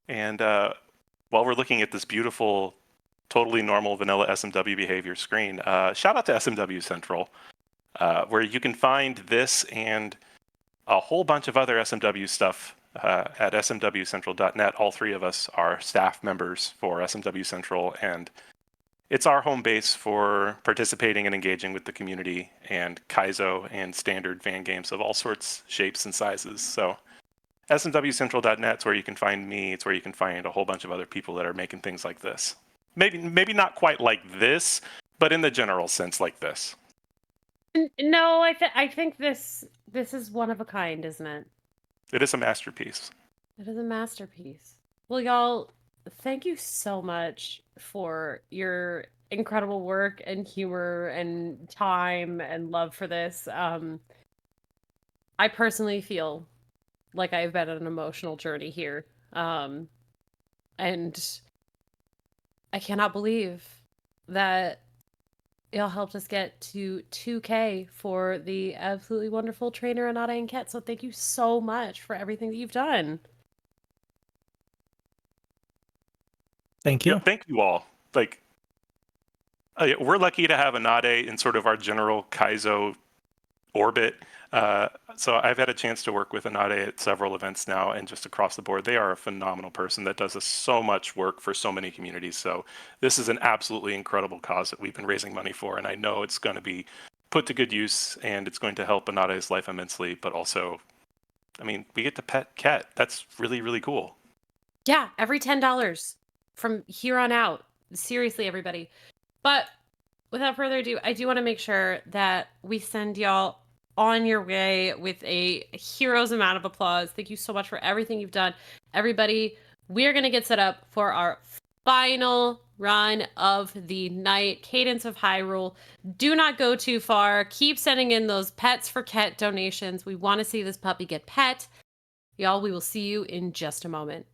Speaker 4: And while we're looking at this beautiful, totally normal vanilla SMW behavior screen, shout out to SMW Central, where you can find this and a whole bunch of other SMW stuff at smwcentral.net. All three of us are staff members for SMW Central, and it's our home base for participating and engaging with the community and Kaizo and standard fan games of all sorts, shapes, and sizes. So smwcentral.net is where you can find me. It's where you can find a whole bunch of other people that are making things like this. Maybe not quite like this, but in the general sense like this.
Speaker 1: No, I think this is one of a kind, isn't it?
Speaker 4: It is a masterpiece.
Speaker 1: It is a masterpiece. Well, y'all, thank you so much for your incredible work and humor and time and love for this. I personally feel like I've been on an emotional journey here. And I cannot believe that y'all helped us get to 2K for the absolutely wonderful trainer Anata and Quet. So thank you so much for everything that you've done.
Speaker 2: Thank you.
Speaker 4: Yeah, thank you all. Like, we're lucky to have Anade in sort of our general Kaizo orbit. So I've had a chance to work with Anade at several events now, and just across the board, they are a phenomenal person that does so much work for so many communities. So this is an absolutely incredible cause that we've been raising money for, and I know it's going to be put to good use, and it's going to help Anade's life immensely. But also, I mean, we get to pet Quet. That's really, really cool.
Speaker 1: Yeah, every $10 from here on out. Seriously, everybody. But without further ado, I do want to make sure that we send y'all on your way with a hero's amount of applause. Thank you so much for everything you've done. Everybody, we're going to get set up for our final run of the night, Cadence of Hyrule. Do not go too far. Keep sending in those pets for Quet donations. We want to see this puppy get pet. Y'all, we will see you in just a moment.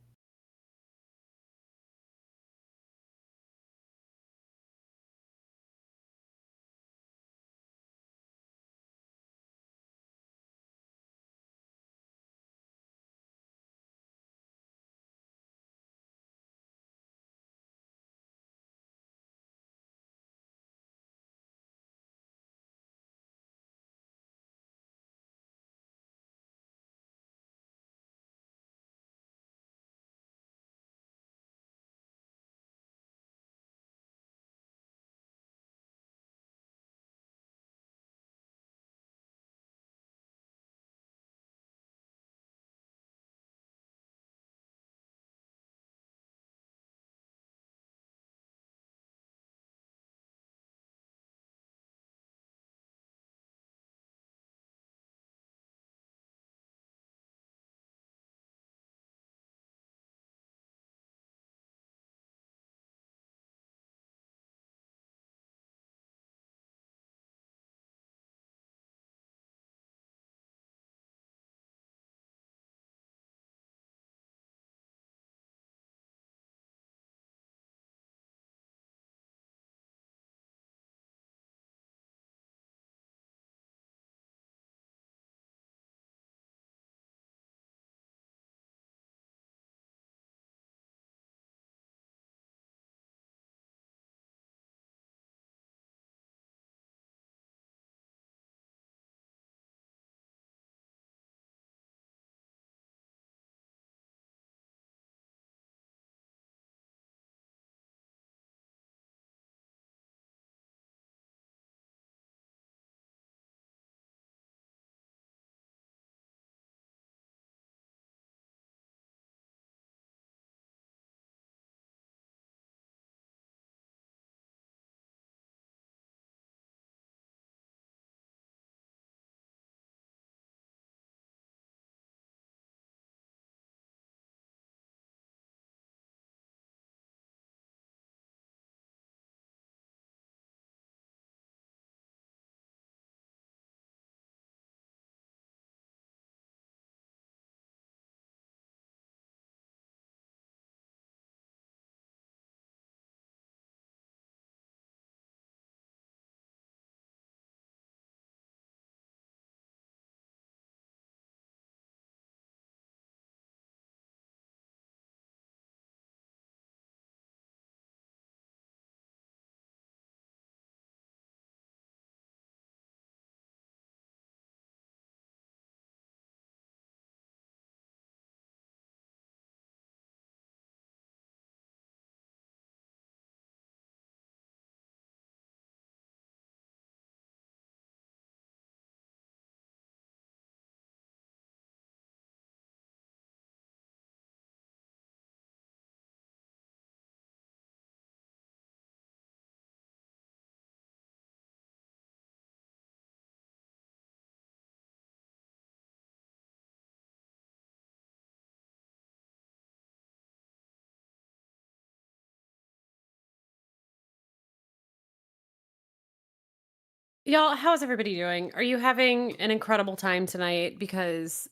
Speaker 1: Y'all, how's everybody doing? Are you having an incredible time tonight? Because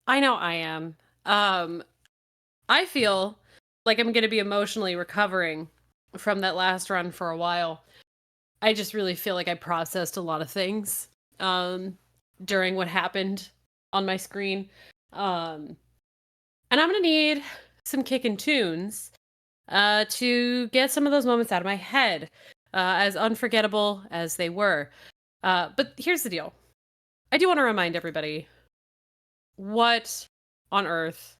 Speaker 1: I know I am. I feel like I'm going to be emotionally recovering from that last run for a while. I just really feel like I processed a lot of things during what happened on my screen. And I'm going to need some kickin' tunes to get some of those moments out of my head, as unforgettable as they were. But here's the deal. I do want to remind everybody what on earth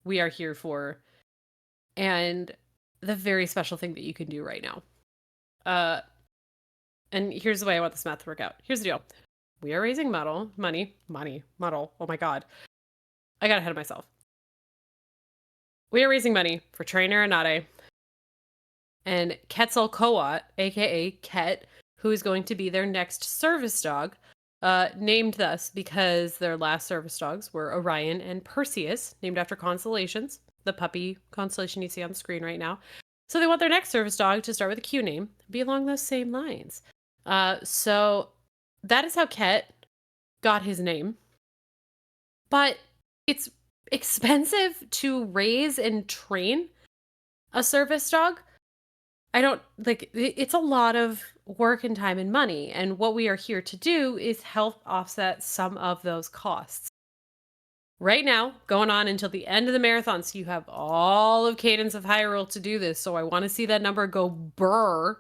Speaker 1: we are here for and the very special thing that you can do right now. And here's the way I want this math to work out. Here's the deal. We are raising money. Oh my God. I got ahead of myself. We are raising money for Trainer Anade and Quetzalcoatl, aka Quet, who is going to be their next service dog. Named thus because their last service dogs were Orion and Perseus, named after constellations, the puppy constellation you see on the screen right now. So they want their next service dog to start with a Q name, be along those same lines. So that is how Quet got his name. But it's expensive to raise and train a service dog. I don't like it's a lot of work and time and money. And what we are here to do is help offset some of those costs. Right now, going on until the end of the marathon, so you have all of Cadence of Hyrule to do this. So I want to see that number go burr.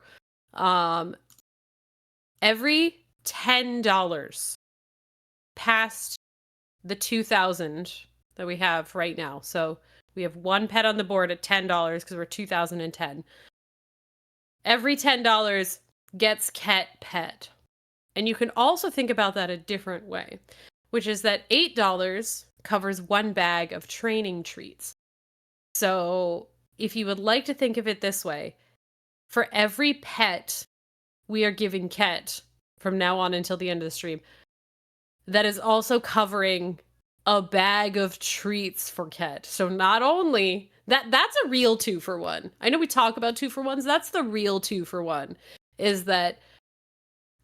Speaker 1: Every $10 past the 2,000 that we have right now. So we have one pet on the board at $10 because we're 2010. Every $10 gets Quet pet. And you can also think about that a different way, which is that $8 covers one bag of training treats. So if you would like to think of it this way, for every pet we are giving Quet from now on until the end of the stream, that is also covering a bag of treats for Quet. So not only that's a real 2-for-1. I know we talk about 2-for-1s. That's the real 2-for-1. Is that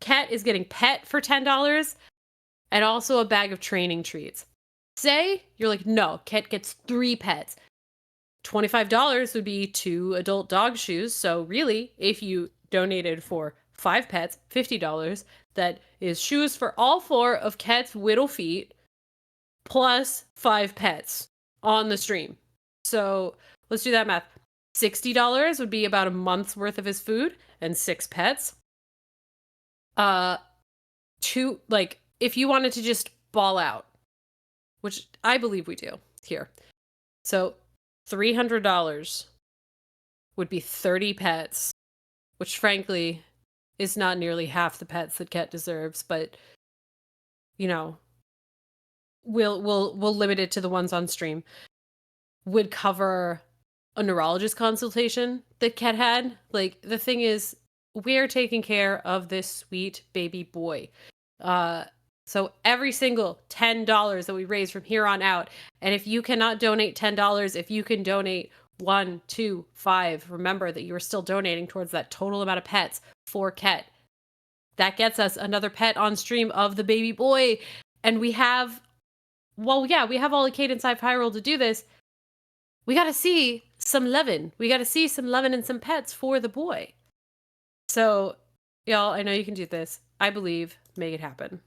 Speaker 1: Quet is getting pet for $10 and also a bag of training treats. Say you're like, no, Quet gets 3 pets. $25 would be 2 adult dog shoes. So really, if you donated for 5 pets, $50, that is shoes for all 4 of Quet's whittle feet, plus 5 pets on the stream. So let's do that math. $60 would be about a month's worth of his food and 6 pets. If you wanted to just ball out, which I believe we do here. So $300 would be 30 pets, which frankly is not nearly half the pets that Quet deserves, but you know, we'll limit it to the ones on stream. Would cover a neurologist consultation that Quet had. Like, the thing is, we're taking care of this sweet baby boy. So every single $10 that we raise from here on out, and if you cannot donate $10, if you can donate 1, 2, 5, remember that you are still donating towards that total amount of pets for Quet. That gets us another pet on stream of the baby boy. And we have, well, yeah, we have all the Cadence of Hyrule to do this. We got to see some lovin'. We got to see some lovin' and some pets for the boy. So, y'all, I know you can do this. I believe. Make it happen.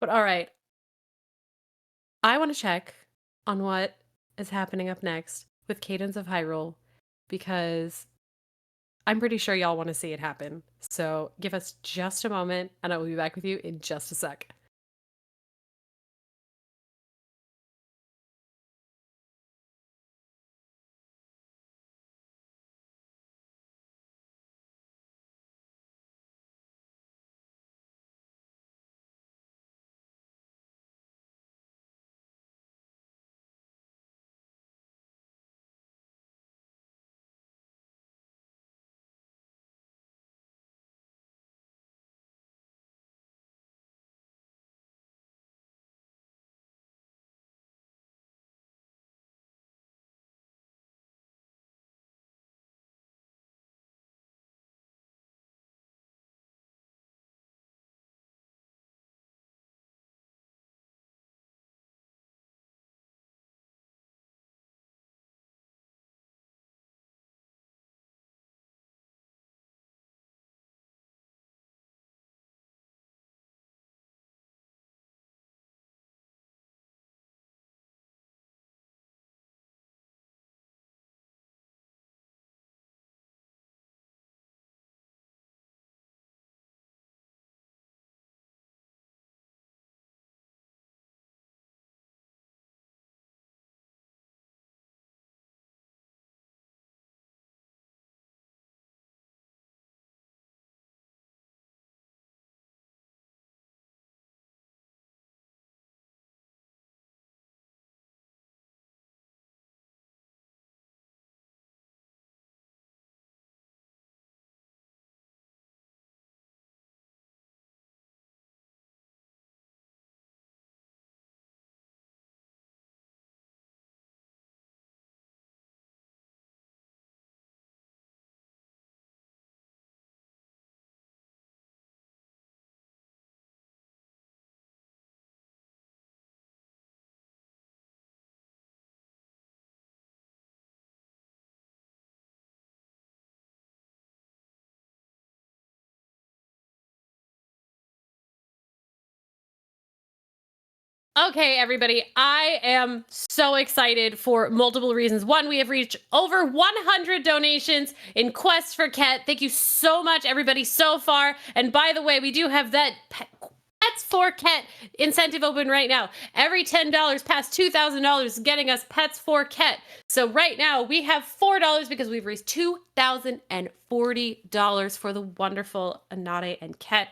Speaker 1: But all right. I want to check on what is happening up next with Cadence of Hyrule because I'm pretty sure y'all want to see it happen. So give us just a moment and I will be back with you in just a sec. Okay, everybody, I am so excited for multiple reasons. One, we have reached over 100 donations in Quest for Quet. Thank you so much, everybody, so far. And by the way, we do have that Pets for Quet incentive open right now. Every $10 past $2,000 is getting us Pets for Quet. So right now, we have $4 because we've raised $2,040 for the wonderful Anade and Quet.